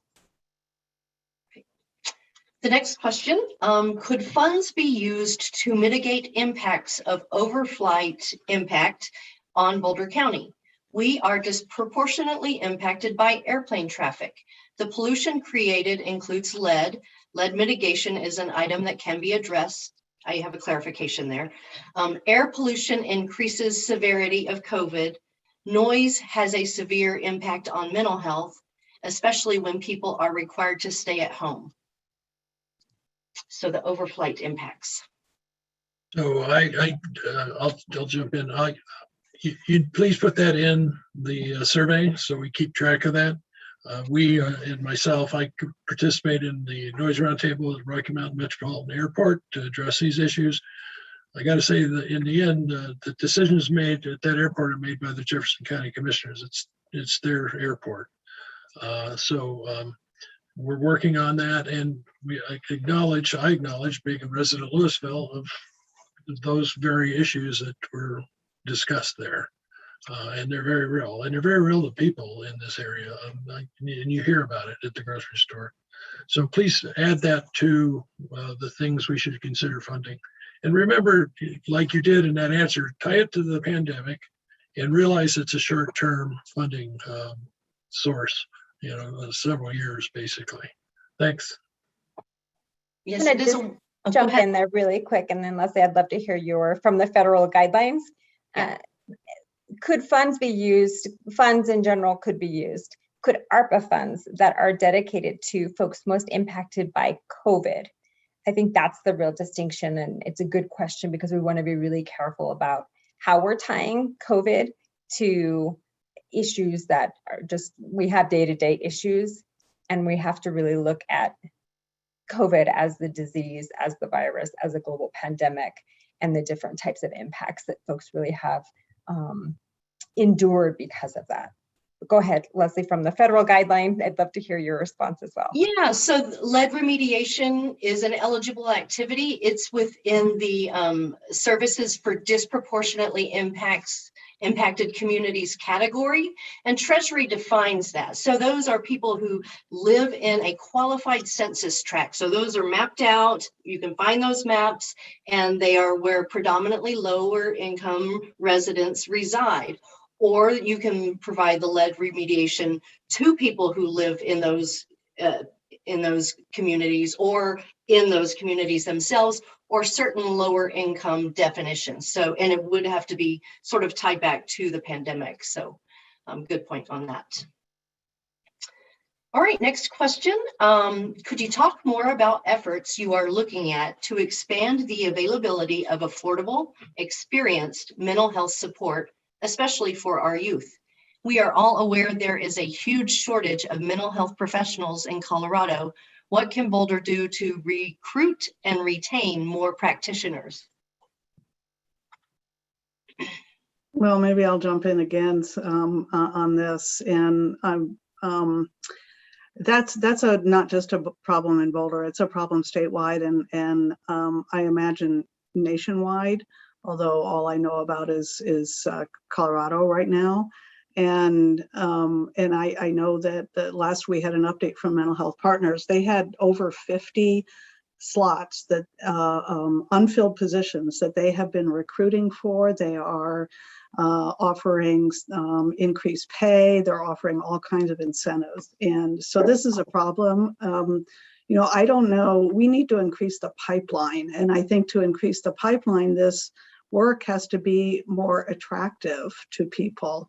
[SPEAKER 5] The next question, could funds be used to mitigate impacts of overflight impact on Boulder County? We are disproportionately impacted by airplane traffic. The pollution created includes lead. Lead mitigation is an item that can be addressed. I have a clarification there. Air pollution increases severity of COVID. Noise has a severe impact on mental health, especially when people are required to stay at home. So the overflight impacts.
[SPEAKER 3] So I'll jump in. You'd please put that in the survey so we keep track of that. We and myself, I participate in the Noise Roundtable at Rocky Mountain Metropolitan Airport to address these issues. I got to say that in the end, the decisions made at that airport are made by the Jefferson County Commissioners. It's their airport. We're working on that, and I acknowledge, being a resident of Louisville, of those very issues that were discussed there. And they're very real, and they're very real to people in this area. And you hear about it at the grocery store. So please add that to the things we should consider funding. And remember, like you did in that answer, tie it to the pandemic and realize it's a short-term funding source, several years, basically. Thanks.
[SPEAKER 5] Yes,
[SPEAKER 2] I'm
[SPEAKER 5] it
[SPEAKER 2] gonna
[SPEAKER 5] is.
[SPEAKER 2] just jump in there really quick, and then Leslie, I'd love to hear from the federal guidelines. Could funds be used? Funds in general could be used. Could ARPA funds that are dedicated to folks most impacted by COVID? I think that's the real distinction, and it's a good question because we want to be really careful about how we're tying COVID to issues that are just, we have day-to-day issues, and we have to really look at COVID as the disease, as the virus, as a global pandemic, and the different types of impacts that folks really have endured because of that. Go ahead, Leslie, from the federal guidelines. I'd love to hear your response as well.
[SPEAKER 5] Yeah, so lead remediation is an eligible activity. It's within the services for disproportionately impacted communities category, and Treasury defines that. So those are people who live in a qualified census tract. So those are mapped out. You can find those maps, and they are where predominantly lower income residents reside. Or you can provide the lead remediation to people who live in those communities, or in those communities themselves, or certain lower income definitions. So, and it would have to be sort of tied back to the pandemic. So good point on that. All right, next question. Could you talk more about efforts you are looking at to expand the availability of affordable, experienced mental health support, especially for our youth? We are all aware there is a huge shortage of mental health professionals in Colorado. What can Boulder do to recruit and retain more practitioners?
[SPEAKER 4] Well, maybe I'll jump in again on this, and that's not just a problem in Boulder. It's a problem statewide, and I imagine nationwide. Although all I know about is Colorado right now. And I know that last we had an update from Mental Health Partners. They had over 50 slots that unfilled positions that they have been recruiting for. They are offering increased pay. They're offering all kinds of incentives. And so this is a problem. I don't know, we need to increase the pipeline. And I think to increase the pipeline, this work has to be more attractive to people.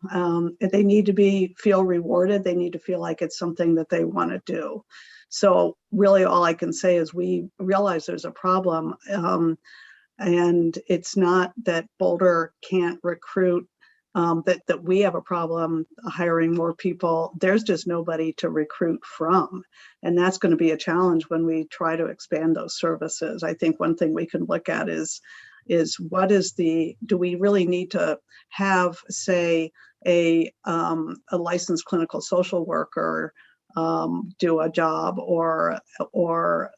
[SPEAKER 4] They need to feel rewarded. They need to feel like it's something that they want to do. So really all I can say is we realize there's a problem, and it's not that Boulder can't recruit, that we have a problem hiring more people. There's just nobody to recruit from. And that's going to be a challenge when we try to expand those services. I think one thing we can look at is do we really need to have, say, a licensed clinical social worker do a job, or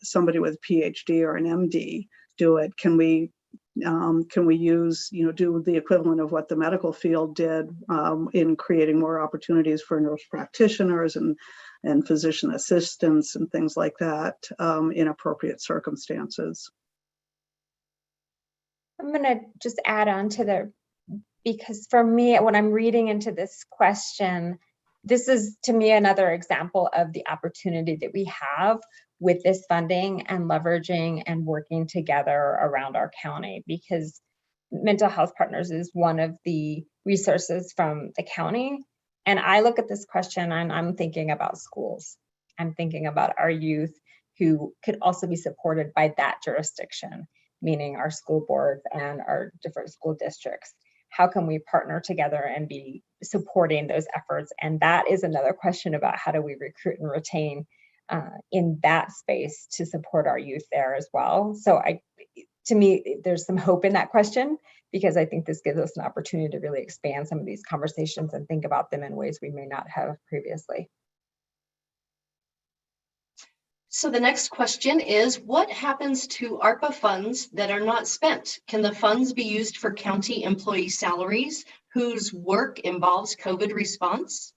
[SPEAKER 4] somebody with a PhD or an MD do it? Can we use, do the equivalent of what the medical field did in creating more opportunities for nurse practitioners and physician assistants and things like that in appropriate circumstances?
[SPEAKER 2] I'm going to just add on to because for me, when I'm reading into this question, this is to me another example of the opportunity that we have with this funding and leveraging and working together around our county, because Mental Health Partners is one of the resources from the county. And I look at this question and I'm thinking about schools. I'm thinking about our youth who could also be supported by that jurisdiction, meaning our school boards and our different school districts. How can we partner together and be supporting those efforts? And that is another question about how do we recruit and retain in that space to support our youth there as well. So to me, there's some hope in that question, because I think this gives us an opportunity to really expand some of these conversations and think about them in ways we may not have previously.
[SPEAKER 5] So the next question is, what happens to ARPA funds that are not spent? Can the funds be used for county employee salaries whose work involves COVID response?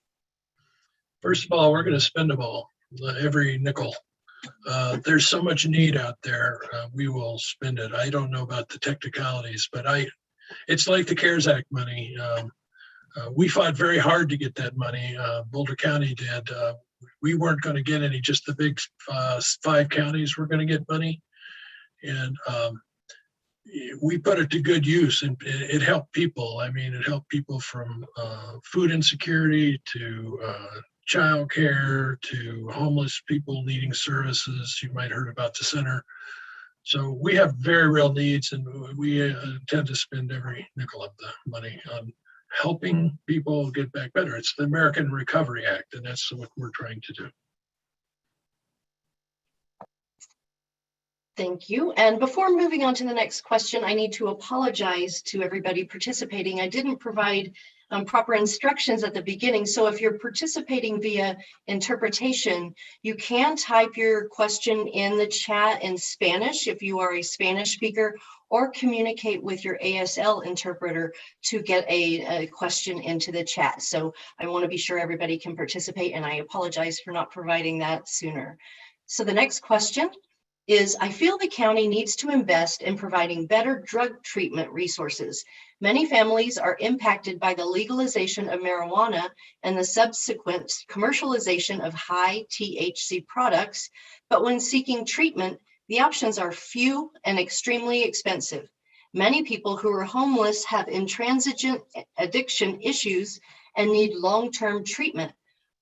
[SPEAKER 3] First of all, we're going to spend them all, every nickel. There's so much need out there. We will spend it. I don't know about the technicalities, but it's like the CARES Act money. We fought very hard to get that money. Boulder County did. We weren't going to get any, just the big 5 counties were going to get money. And we put it to good use, and it helped people. I mean, it helped people from food insecurity to childcare to homeless people needing services. You might have heard about the center. So we have very real needs, and we intend to spend every nickel of the money on helping people get back better. It's the American Recovery Act, and that's what we're trying to do.
[SPEAKER 5] Thank you. And before moving on to the next question, I need to apologize to everybody participating. I didn't provide proper instructions at the beginning. So if you're participating via interpretation, you can type your question in the chat in Spanish if you are a Spanish speaker, or communicate with your ASL interpreter to get a question into the chat. So I want to be sure everybody can participate, and I apologize for not providing that sooner. So the next question is, I feel the county needs to invest in providing better drug treatment resources. Many families are impacted by the legalization of marijuana and the subsequent commercialization of high THC products, but when seeking treatment, the options are few and extremely expensive. Many people who are homeless have intransigent addiction issues and need long-term treatment.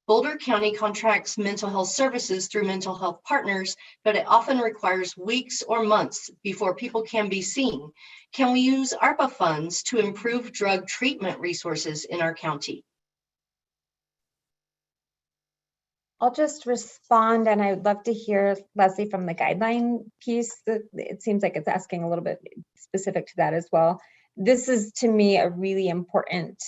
[SPEAKER 5] Boulder County contracts mental health services through Mental Health Partners, but it often requires weeks or months before people can be seen. Can we use ARPA funds to improve drug treatment resources in our county?
[SPEAKER 2] I'll just respond, and I would love to hear, Leslie, from the guideline piece. It seems like it's asking a little bit specific to that as well. This is, to me, a really important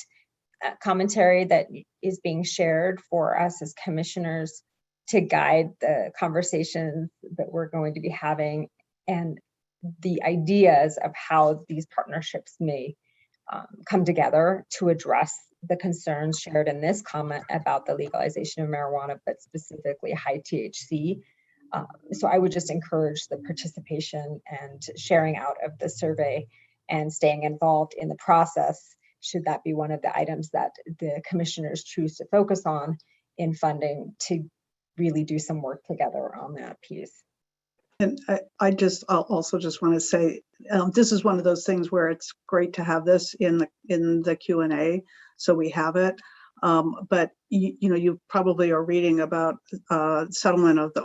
[SPEAKER 2] commentary that is being shared for us as commissioners to guide the conversations that we're going to be having and the ideas of how these partnerships may come together to address the concerns shared in this comment about the legalization of marijuana, but specifically high THC. So I would just encourage the participation and sharing out of the survey and staying involved in the process, should that be one of the items that the commissioners choose to focus on in funding, to really do some work together on that piece.
[SPEAKER 4] And I'll also just want to say, this is one of those things where it's great to have this in the Q&A, so we have it. But you probably are reading about settlement of the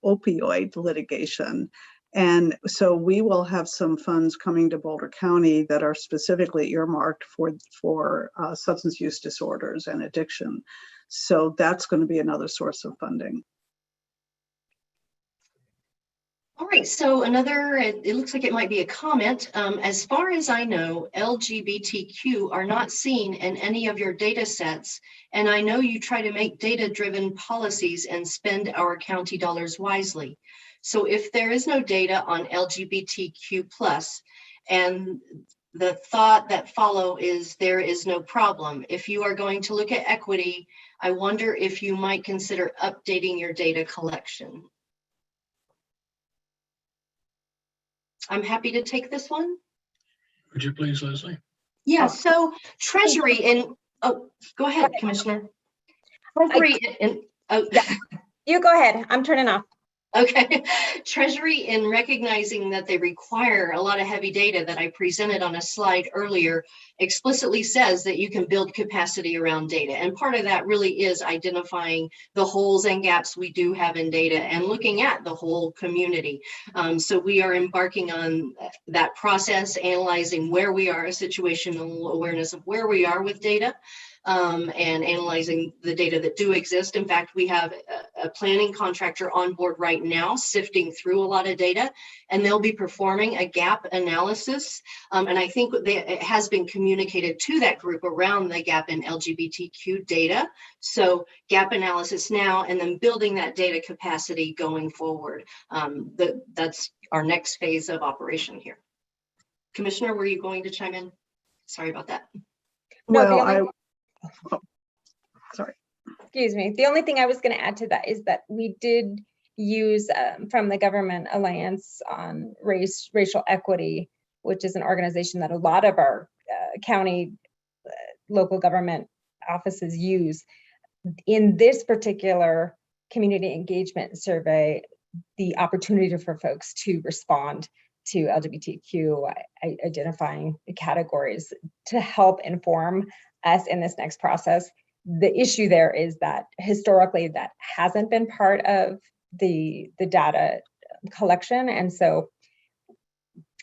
[SPEAKER 4] opioid litigation. And so we will have some funds coming to Boulder County that are specifically earmarked for substance use disorders and addiction. So that's going to be another source of funding.
[SPEAKER 5] All right, so it looks like it might be a comment. As far as I know, LGBTQ are not seen in any of your data sets. And I know you try to make data-driven policies and spend our county dollars wisely. So if there is no data on LGBTQ+, and the thought that follow is there is no problem. If you are going to look at equity, I wonder if you might consider updating your data collection. I'm happy to take this one.
[SPEAKER 3] Would you please, Leslie?
[SPEAKER 5] Yeah, so Treasury and, oh, go ahead, Commissioner. Treasury and, oh.
[SPEAKER 2] Yeah. You go ahead. I'm turning off.
[SPEAKER 5] Okay, Treasury, in recognizing that they require a lot of heavy data that I presented on a slide earlier, explicitly says that you can build capacity around data. And part of that really is identifying the holes and gaps we do have in data and looking at the whole community. So we are embarking on that process, analyzing where we are, a situational awareness of where we are with data. And analyzing the data that do exist. In fact, we have a planning contractor on board right now sifting through a lot of data, and they'll be performing a gap analysis. And I think it has been communicated to that group around the gap in LGBTQ data. So gap analysis now, and then building that data capacity going forward. That's our next phase of operation here. Commissioner, were you going to chime in? Sorry about that.
[SPEAKER 4] Well, sorry.
[SPEAKER 2] Excuse me. The only thing I was going to add to that is that we did use from the Government Alliance on Racial Equity, which is an organization that a lot of our county local government offices use. In this particular community engagement survey, the opportunity for folks to respond to LGBTQ identifying categories to help inform us in this next process. The issue there is that historically that hasn't been part of the data collection. And so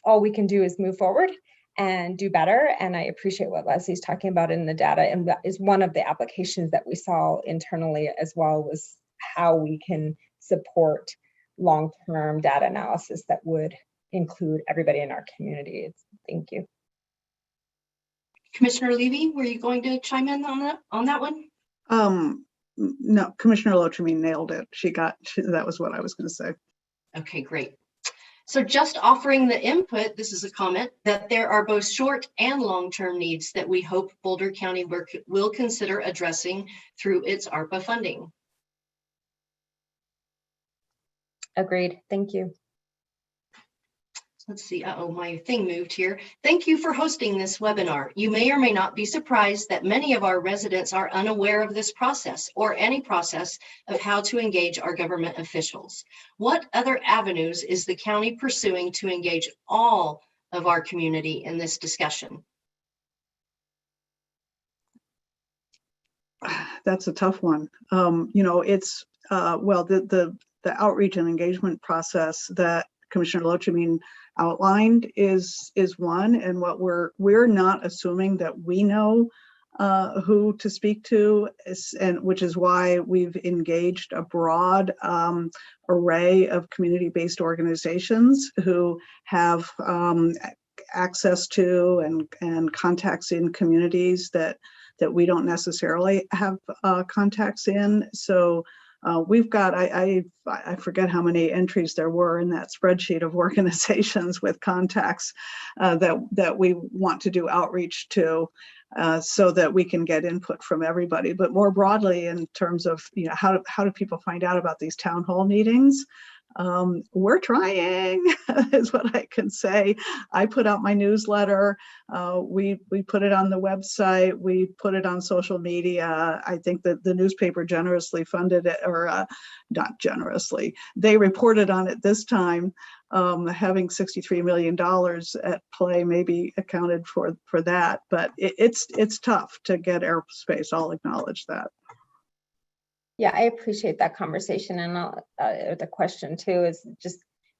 [SPEAKER 2] all we can do is move forward and do better. And I appreciate what Leslie's talking about in the data. And that is one of the applications that we saw internally as well, was how we can support long-term data analysis that would include everybody in our community. Thank you.
[SPEAKER 5] Commissioner Levy, were you going to chime in on that one?
[SPEAKER 4] No, Commissioner Lochamin nailed it. That was what I was going to say.
[SPEAKER 5] Okay, great. So just offering the input, this is a comment, that there are both short and long-term needs that we hope Boulder County will consider addressing through its ARPA funding.
[SPEAKER 2] Agreed. Thank you.
[SPEAKER 5] Let's see, my thing moved here. Thank you for hosting this webinar. You may or may not be surprised that many of our residents are unaware of this process or any process of how to engage our government officials. What other avenues is the county pursuing to engage all of our community in this discussion?
[SPEAKER 4] That's a tough one. It's well, the outreach and engagement process that Commissioner Lochamin outlined is one, and what we're not assuming that we know who to speak to, and which is why we've engaged a broad array of community-based organizations who have access to and contacts in communities that we don't necessarily have contacts in. So we've got, I forget how many entries there were in that spreadsheet of organizations with contacts that we want to do outreach to, so that we can get input from everybody. But more broadly, in terms of how do people find out about these town hall meetings? We're trying is what I can say. I put out my newsletter. We put it on the website. We put it on social media. I think that the newspaper generously funded it, or not generously. They reported on it this time. Having $63 million at play maybe accounted for that, but it's tough to get aerospace. I'll acknowledge that.
[SPEAKER 2] Yeah, I appreciate that conversation, and the question too is just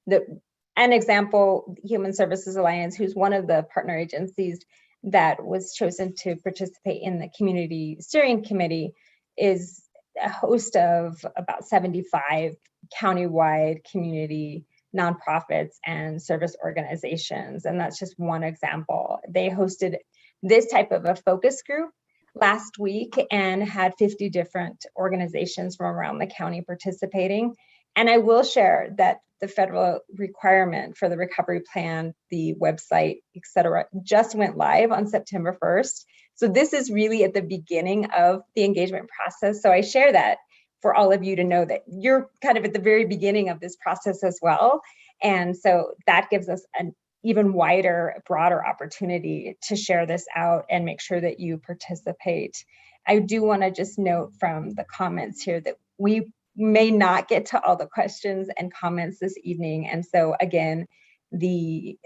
[SPEAKER 2] an example. Human Services Alliance, who's one of the partner agencies that was chosen to participate in the community steering committee, is a host of about 75 countywide community nonprofits and service organizations, and that's just one example. They hosted this type of a focus group last week and had 50 different organizations from around the county participating. And I will share that the federal requirement for the recovery plan, the website, et cetera, just went live on September 1st. So this is really at the beginning of the engagement process. So I share that for all of you to know that you're kind of at the very beginning of this process as well. And so that gives us an even wider, broader opportunity to share this out and make sure that you participate. I do want to just note from the comments here that we may not get to all the questions and comments this evening. And so again, the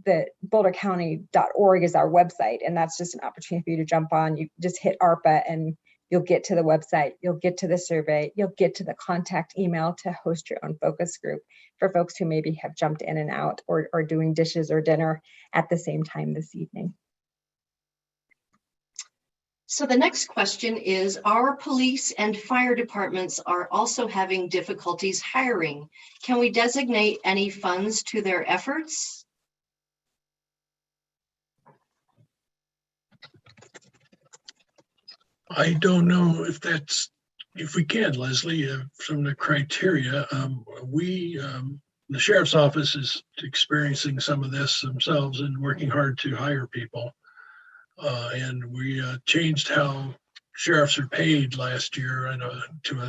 [SPEAKER 2] bouldercounty.org is our website, and that's just an opportunity for you to jump on. You just hit ARPA and you'll get to the website, you'll get to the survey, you'll get to the contact email to host your own focus group for folks who maybe have jumped in and out or doing dishes or dinner at the same time this evening.
[SPEAKER 5] So the next question is, our police and fire departments are also having difficulties hiring. Can we designate any funds to their efforts?
[SPEAKER 3] I don't know if we can, Leslie, from the criteria. The sheriff's office is experiencing some of this themselves and working hard to hire people. And we changed how sheriffs are paid last year to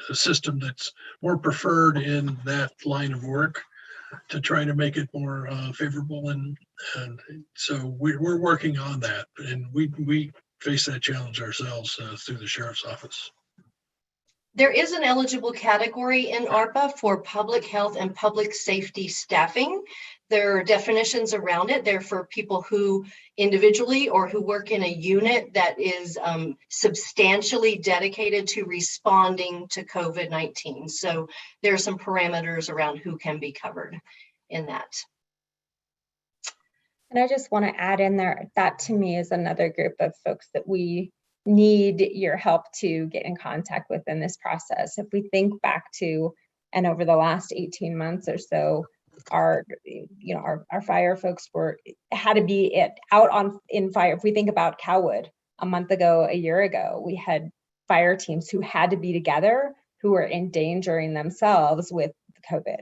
[SPEAKER 3] a system that's more preferred in that line of work to try to make it more favorable. And so we're working on that, and we face that challenge ourselves through the sheriff's office.
[SPEAKER 5] There is an eligible category in ARPA for public health and public safety staffing. There are definitions around it. They're for people who individually or who work in a unit that is substantially dedicated to responding to COVID-19. So there are some parameters around who can be covered in that.
[SPEAKER 2] And I just want to add in there, that to me is another group of folks that we need your help to get in contact with in this process. If we think back to, and over the last 18 months or so, our fire folks had to be out in fire. If we think about Cowwood, a month ago, a year ago, we had fire teams who had to be together, who were endangering themselves with COVID.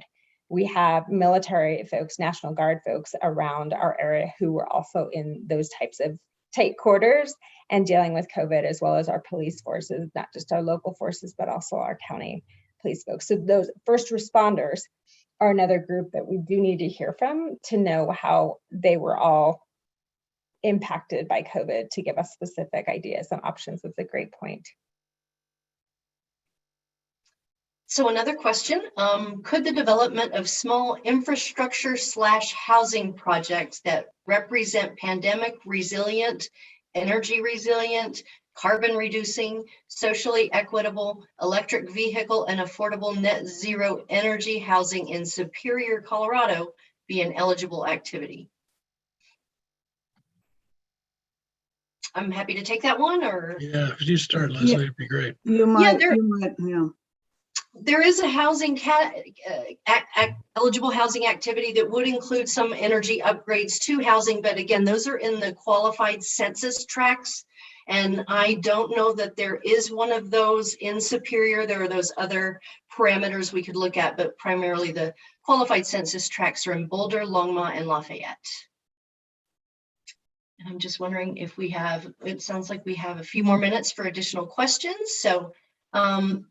[SPEAKER 2] We have military folks, National Guard folks around our area who were also in those types of tight quarters and dealing with COVID, as well as our police forces, not just our local forces, but also our county police folks. So those first responders are another group that we do need to hear from to know how they were all impacted by COVID, to give us specific ideas and options. That's a great point.
[SPEAKER 5] So another question, could the development of small infrastructure / housing projects that represent pandemic resilient, energy resilient, carbon reducing, socially equitable, electric vehicle and affordable net zero energy housing in Superior, Colorado be an eligible activity? I'm happy to take that one, or?
[SPEAKER 3] Yeah, if you start, Leslie, it'd be great.
[SPEAKER 4] You might,
[SPEAKER 5] Yeah. There is a housing eligible housing activity that would include some energy upgrades to housing, but again, those are in the qualified census tracts. And I don't know that there is one of those in Superior. There are those other parameters we could look at, but primarily the qualified census tracts are in Boulder, Longmont, and Lafayette. And I'm just wondering if we have, it sounds like we have a few more minutes for additional questions. So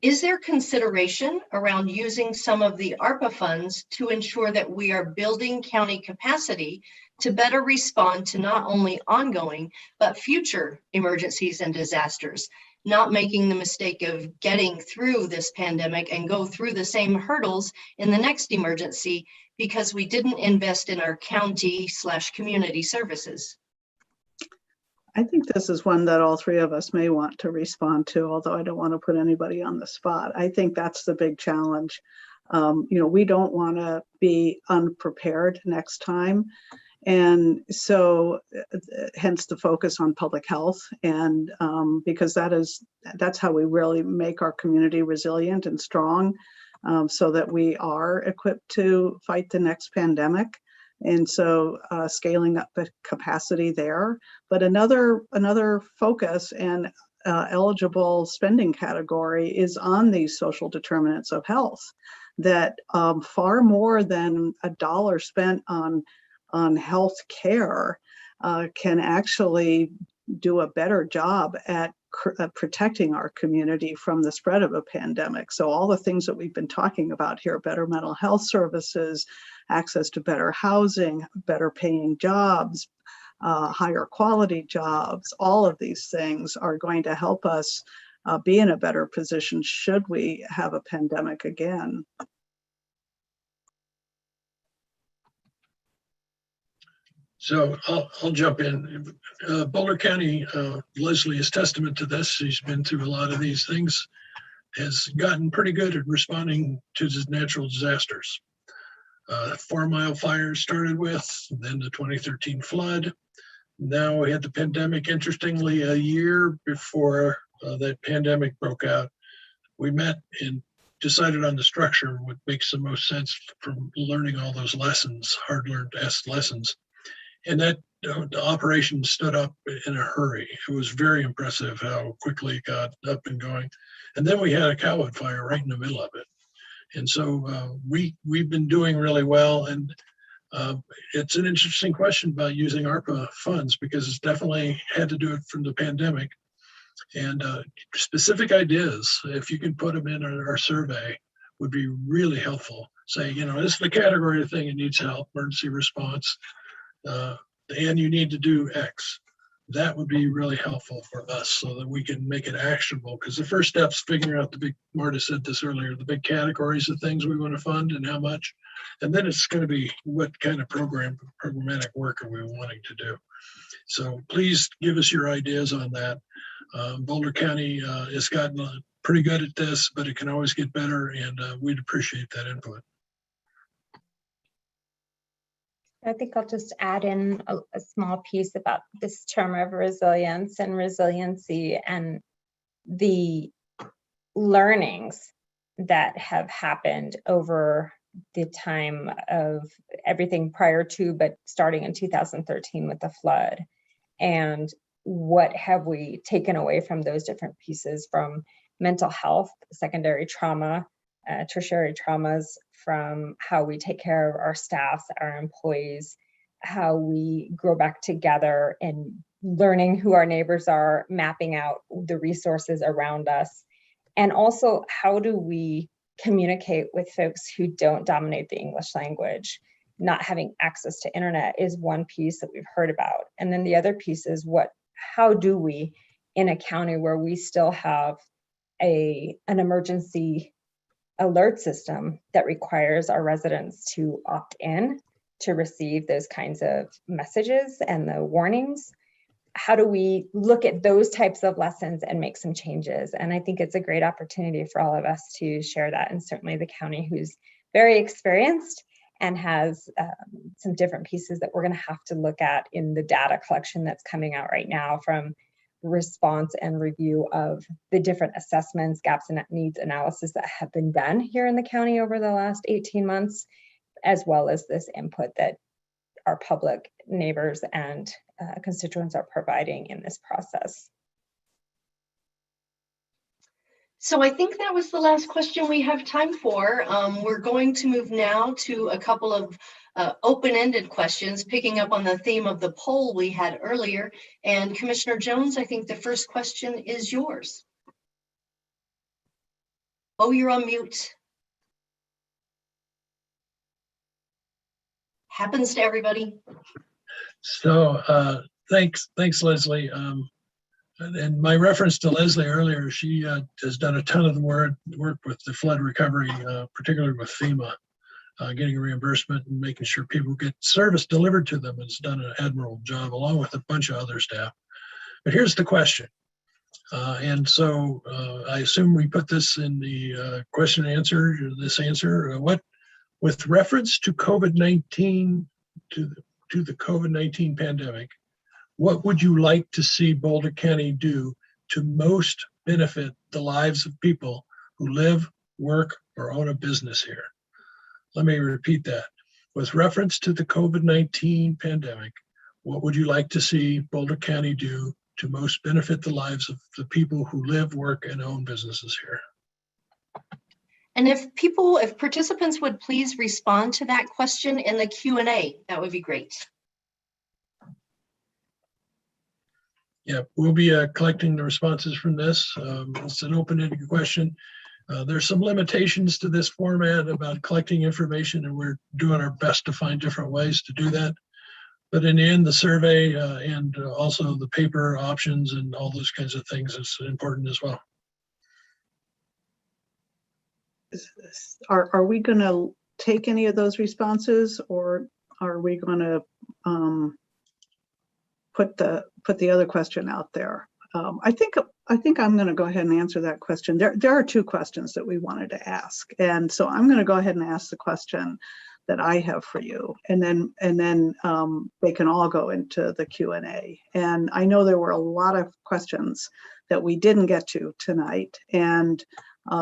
[SPEAKER 5] Is there consideration around using some of the ARPA funds to ensure that we are building county capacity to better respond to not only ongoing, but future emergencies and disasters, not making the mistake of getting through this pandemic and go through the same hurdles in the next emergency because we didn't invest in our county/community services?
[SPEAKER 4] I think this is one that all three of us may want to respond to, although I don't want to put anybody on the spot. I think that's the big challenge. We don't want to be unprepared next time. And so hence the focus on public health, and because that's how we really make our community resilient and strong, so that we are equipped to fight the next pandemic. And so scaling up the capacity there. But another focus and eligible spending category is on these social determinants of health, that far more than $1 spent on health care can actually do a better job at protecting our community from the spread of a pandemic. So all the things that we've been talking about here, better mental health services, access to better housing, better paying jobs, higher quality jobs, all of these things are going to help us be in a better position should we have a pandemic again.
[SPEAKER 3] So I'll jump in. Boulder County, Leslie is testament to this. She's been through a lot of these things, has gotten pretty good at responding to natural disasters. 4 Mile Fire started with, then the 2013 flood. Now we had the pandemic. Interestingly, a year before that pandemic broke out, we met and decided on the structure, what makes the most sense from learning all those lessons, hard-learned lessons. And that the operation stood up in a hurry. It was very impressive how quickly it got up and going. And then we had a cowwood fire right in the middle of it. And so we've been doing really well. And it's an interesting question about using ARPA funds, because it's definitely had to do it from the pandemic. And specific ideas, if you can put them in our survey, would be really helpful. Say, this is the category of thing that needs help, emergency response. And you need to do X. That would be really helpful for us so that we can make it actionable. Because the first step's figuring out Marta said this earlier, the big categories of things we want to fund and how much. And then it's going to be what kind of programmatic work are we wanting to do. So please give us your ideas on that. Boulder County has gotten pretty good at this, but it can always get better, and we'd appreciate that input.
[SPEAKER 2] I think I'll just add in a small piece about this term of resilience and resiliency and the learnings that have happened over the time of everything prior to, but starting in 2013 with the flood. And what have we taken away from those different pieces, from mental health, secondary trauma, tertiary traumas, from how we take care of our staff, our employees, how we grow back together and learning who our neighbors are, mapping out the resources around us. And also, how do we communicate with folks who don't dominate the English language? Not having access to internet is one piece that we've heard about. And then the other piece is how do we, in a county where we still have an emergency alert system that requires our residents to opt in to receive those kinds of messages and the warnings, how do we look at those types of lessons and make some changes? And I think it's a great opportunity for all of us to share that. And certainly the county, who's very experienced and has some different pieces that we're going to have to look at in the data collection that's coming out right now from response and review of the different assessments, gaps and needs analysis that have been done here in the county over the last 18 months, as well as this input that our public neighbors and constituents are providing in this process.
[SPEAKER 5] So I think that was the last question we have time for. We're going to move now to a couple of open-ended questions, picking up on the theme of the poll we had earlier. And Commissioner Jones, I think the first question is yours. Oh, you're on mute. Happens to everybody.
[SPEAKER 3] So thanks, Leslie. And my reference to Leslie earlier, she has done a ton of the work with the flood recovery, particularly with FEMA, getting reimbursement and making sure people get service delivered to them. It's done an admirable job along with a bunch of other staff. But here's the question. And so I assume we put this in the question and answer, this answer. What, with reference to COVID-19, to the COVID-19 pandemic, what would you like to see Boulder County do to most benefit the lives of people who live, work, or own a business here? Let me repeat that. With reference to the COVID-19 pandemic, what would you like to see Boulder County do to most benefit the lives of the people who live, work, and own businesses here?
[SPEAKER 5] And if participants would please respond to that question in the Q&A, that would be great.
[SPEAKER 3] Yeah, we'll be collecting the responses from this. It's an open-ended question. There's some limitations to this format about collecting information, and we're doing our best to find different ways to do that. But in the end, the survey and also the paper options and all those kinds of things is important as well.
[SPEAKER 4] Are we going to take any of those responses, or are we going to put the other question out there? I think I'm going to go ahead and answer that question. There are two questions that we wanted to ask, and so I'm going to go ahead and ask the question that I have for you, and then they can all go into the Q&A. And I know there were a lot of questions that we didn't get to tonight, and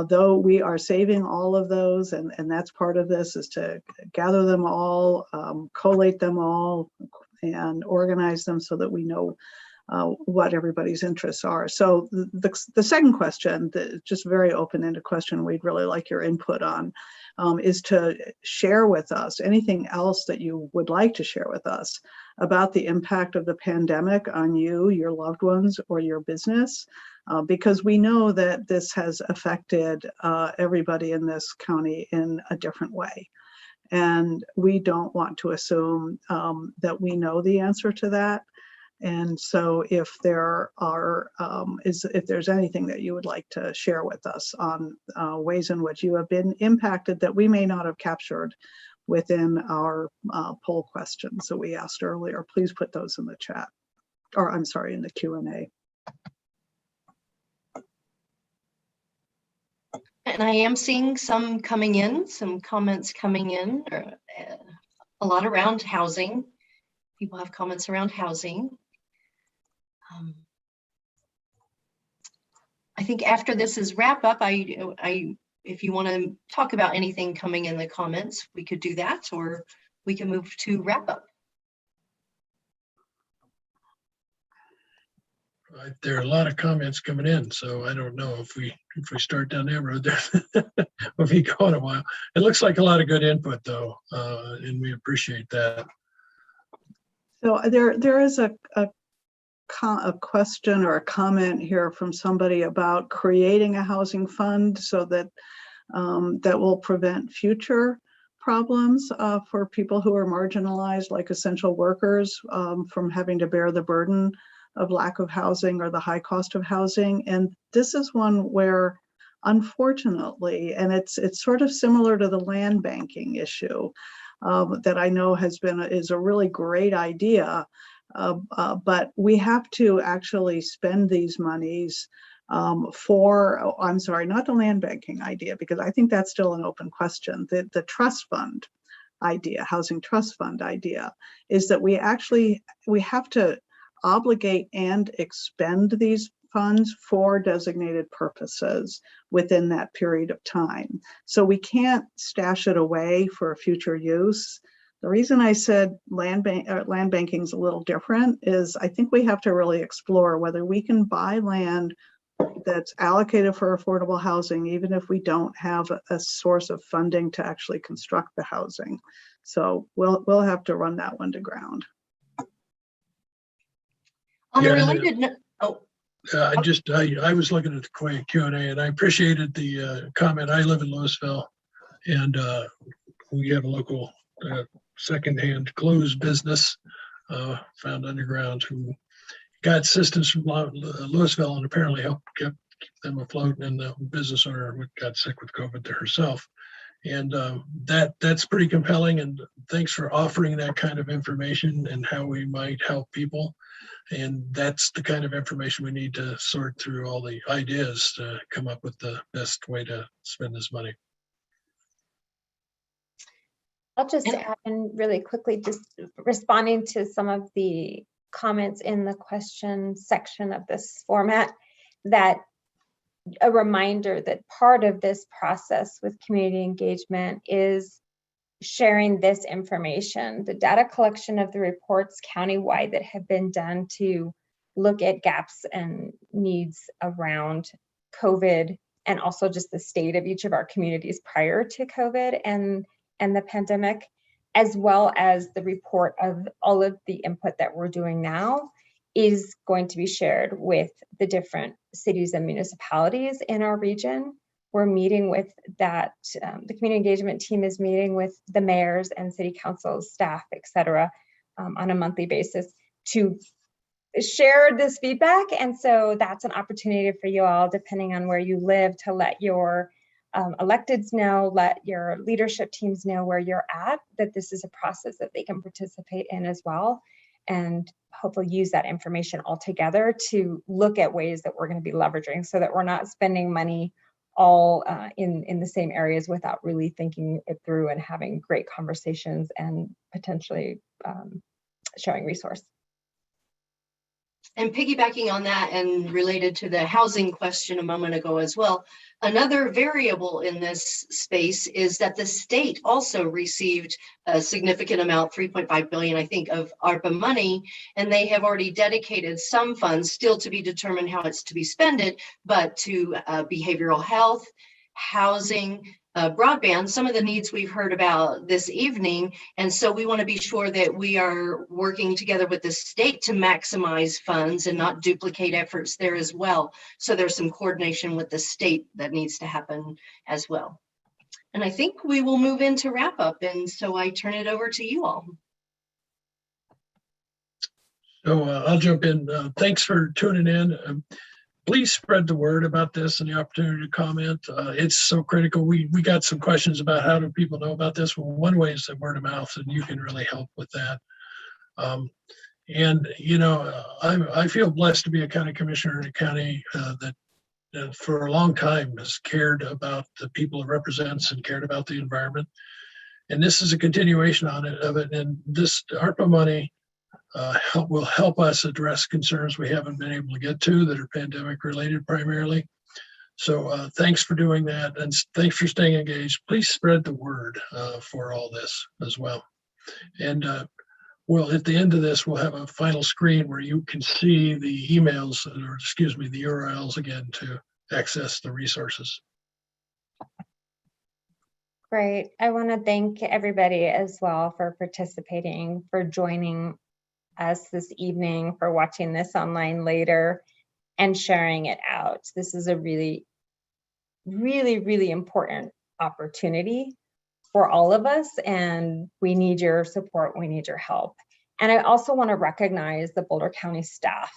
[SPEAKER 4] though we are saving all of those, and that's part of this, is to gather them all, collate them all, and organize them so that we know what everybody's interests are. So the second question, just very open-ended question we'd really like your input on, is to share with us anything else that you would like to share with us about the impact of the pandemic on you, your loved ones, or your business, because we know that this has affected everybody in this county in a different way. And we don't want to assume that we know the answer to that. And so if there are, if there's anything that you would like to share with us on ways in which you have been impacted that we may not have captured within our poll questions that we asked earlier, please put those in the chat, or I'm sorry, in the Q&A.
[SPEAKER 5] And I am seeing some coming in, some comments coming in, a lot around housing. People have comments around housing. I think after this is wrap up, if you want to talk about anything coming in the comments, we could do that, or we can move to wrap up.
[SPEAKER 3] There are a lot of comments coming in, so I don't know if we start down that road there, we'll be going a while. It looks like a lot of good input though, and we appreciate that.
[SPEAKER 4] So there is a question or a comment here from somebody about creating a housing fund so that that will prevent future problems for people who are marginalized, like essential workers, from having to bear the burden of lack of housing or the high cost of housing. And this is one where, unfortunately, and it's sort of similar to the land banking issue that I know is a really great idea, but we have to actually spend these monies for, I'm sorry, not the land banking idea, because I think that's still an open question. The trust fund idea, housing trust fund idea, is that we have to obligate and expend these funds for designated purposes within that period of time. So we can't stash it away for future use. The reason I said land banking is a little different is I think we have to really explore whether we can buy land that's allocated for affordable housing, even if we don't have a source of funding to actually construct the housing. So we'll have to run that one to ground.
[SPEAKER 5] On a
[SPEAKER 3] Yeah,
[SPEAKER 5] related note, oh,
[SPEAKER 3] I was looking at the Q&A and I appreciated the comment. I live in Louisville and we have a local secondhand clothes business found underground who got assistance from Louisville and apparently helped keep them afloat. And the business owner got sick with COVID herself. And that's pretty compelling. And thanks for offering that kind of information and how we might help people. And that's the kind of information we need to sort through all the ideas to come up with the best way to spend this money.
[SPEAKER 2] I'll just add in really quickly, just responding to some of the comments in the question section of this format, that a reminder that part of this process with community engagement is sharing this information, the data collection of the reports countywide that have been done to look at gaps and needs around COVID, and also just the state of each of our communities prior to COVID and the pandemic, as well as the report of all of the input that we're doing now, is going to be shared with the different cities and municipalities in our region. We're meeting with that, the community engagement team is meeting with the mayors and city council staff, et cetera, on a monthly basis to share this feedback. And so that's an opportunity for you all, depending on where you live, to let your electeds know, let your leadership teams know where you're at, that this is a process that they can participate in as well. And hopefully use that information all together to look at ways that we're going to be leveraging so that we're not spending money all in the same areas without really thinking it through and having great conversations and potentially showing resource.
[SPEAKER 5] And piggybacking on that and related to the housing question a moment ago as well, another variable in this space is that the state also received a significant amount, 3.5 billion, I think, of ARPA money, and they have already dedicated some funds, still to be determined how it's to be spent, but to behavioral health, housing, broadband, some of the needs we've heard about this evening. And so we want to be sure that we are working together with the state to maximize funds and not duplicate efforts there as well. So there's some coordination with the state that needs to happen as well. And I think we will move into wrap up. And so I turn it over to you all.
[SPEAKER 3] So I'll jump in. Thanks for tuning in. Please spread the word about this and the opportunity to comment. It's so critical. We got some questions about how do people know about this. Well, one way is the word of mouth, and you can really help with that. And you know, I feel blessed to be a county commissioner in a county that for a long time has cared about the people it represents and cared about the environment. And this is a continuation of it. And this ARPA money will help us address concerns we haven't been able to get to that are pandemic related primarily. So thanks for doing that, and thanks for staying engaged. Please spread the word for all this as well. And well, at the end of this, we'll have a final screen where you can see the emails, or excuse me, the URLs again to access the resources.
[SPEAKER 2] Great. I want to thank everybody as well for participating, for joining us this evening, for watching this online later and sharing it out. This is a really, really, really important opportunity for all of us, and we need your support, we need your help. And I also want to recognize the Boulder County staff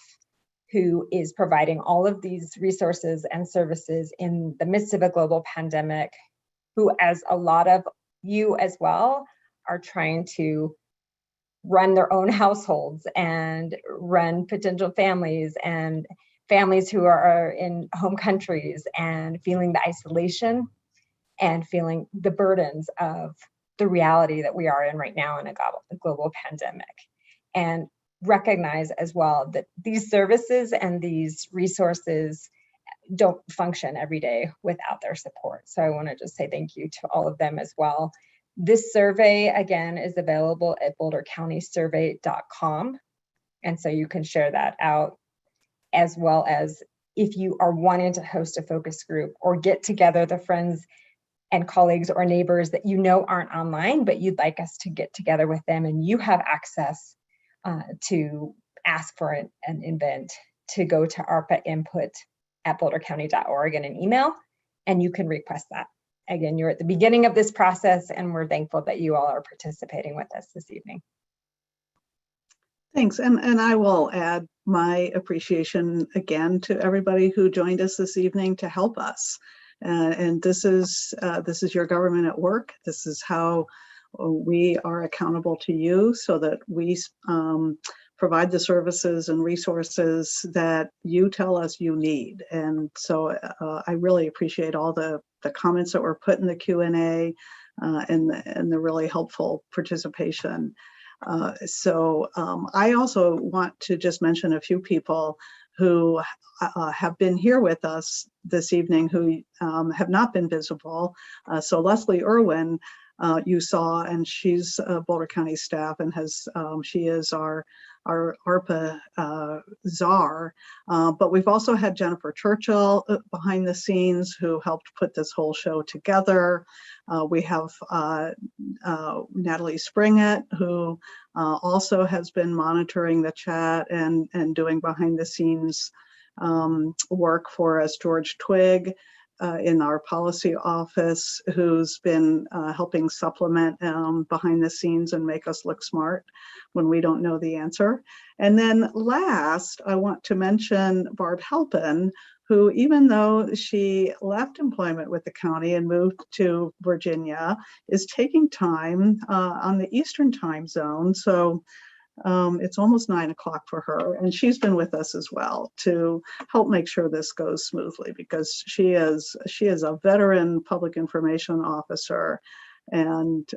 [SPEAKER 2] who is providing all of these resources and services in the midst of a global pandemic, who, as a lot of you as well, are trying to run their own households and run potential families and families who are in home countries and feeling the isolation and feeling the burdens of the reality that we are in right now in a global pandemic. And recognize as well that these services and these resources don't function every day without their support. So I want to just say thank you to all of them as well. This survey, again, is available at bouldercountysurvey.com. And so you can share that out, as well as if you are wanting to host a focus group or get together the friends and colleagues or neighbors that you know aren't online, but you'd like us to get together with them and you have access to ask for an event to go to arpainput@bouldercounty.org in an email, and you can request that. Again, you're at the beginning of this process, and we're thankful that you all are participating with us this evening.
[SPEAKER 4] Thanks, and I will add my appreciation again to everybody who joined us this evening to help us. And this is your government at work. This is how we are accountable to you, so that we provide the services and resources that you tell us you need. And so I really appreciate all the comments that were put in the Q&A and the really helpful participation. I also want to just mention a few people who have been here with us this evening who have not been visible. So Leslie Irwin, you saw, and she's Boulder County staff, and she is our ARPA czar. But we've also had Jennifer Churchill behind the scenes, who helped put this whole show together. We have Natalie Springett, who also has been monitoring the chat and doing behind the scenes work for us. George Twigg in our policy office, who's been helping supplement behind the scenes and make us look smart when we don't know the answer. And then last, I want to mention Barb Halpin, who, even though she left employment with the county and moved to Virginia, is taking time on the Eastern time zone. So it's almost 9 o'clock for her, and she's been with us as well to help make sure this goes smoothly, because she is a veteran public information officer and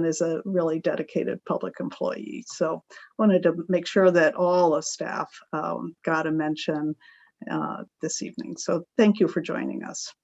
[SPEAKER 4] is a really dedicated public employee. So wanted to make sure that all of staff got a mention this evening. So thank you for joining us.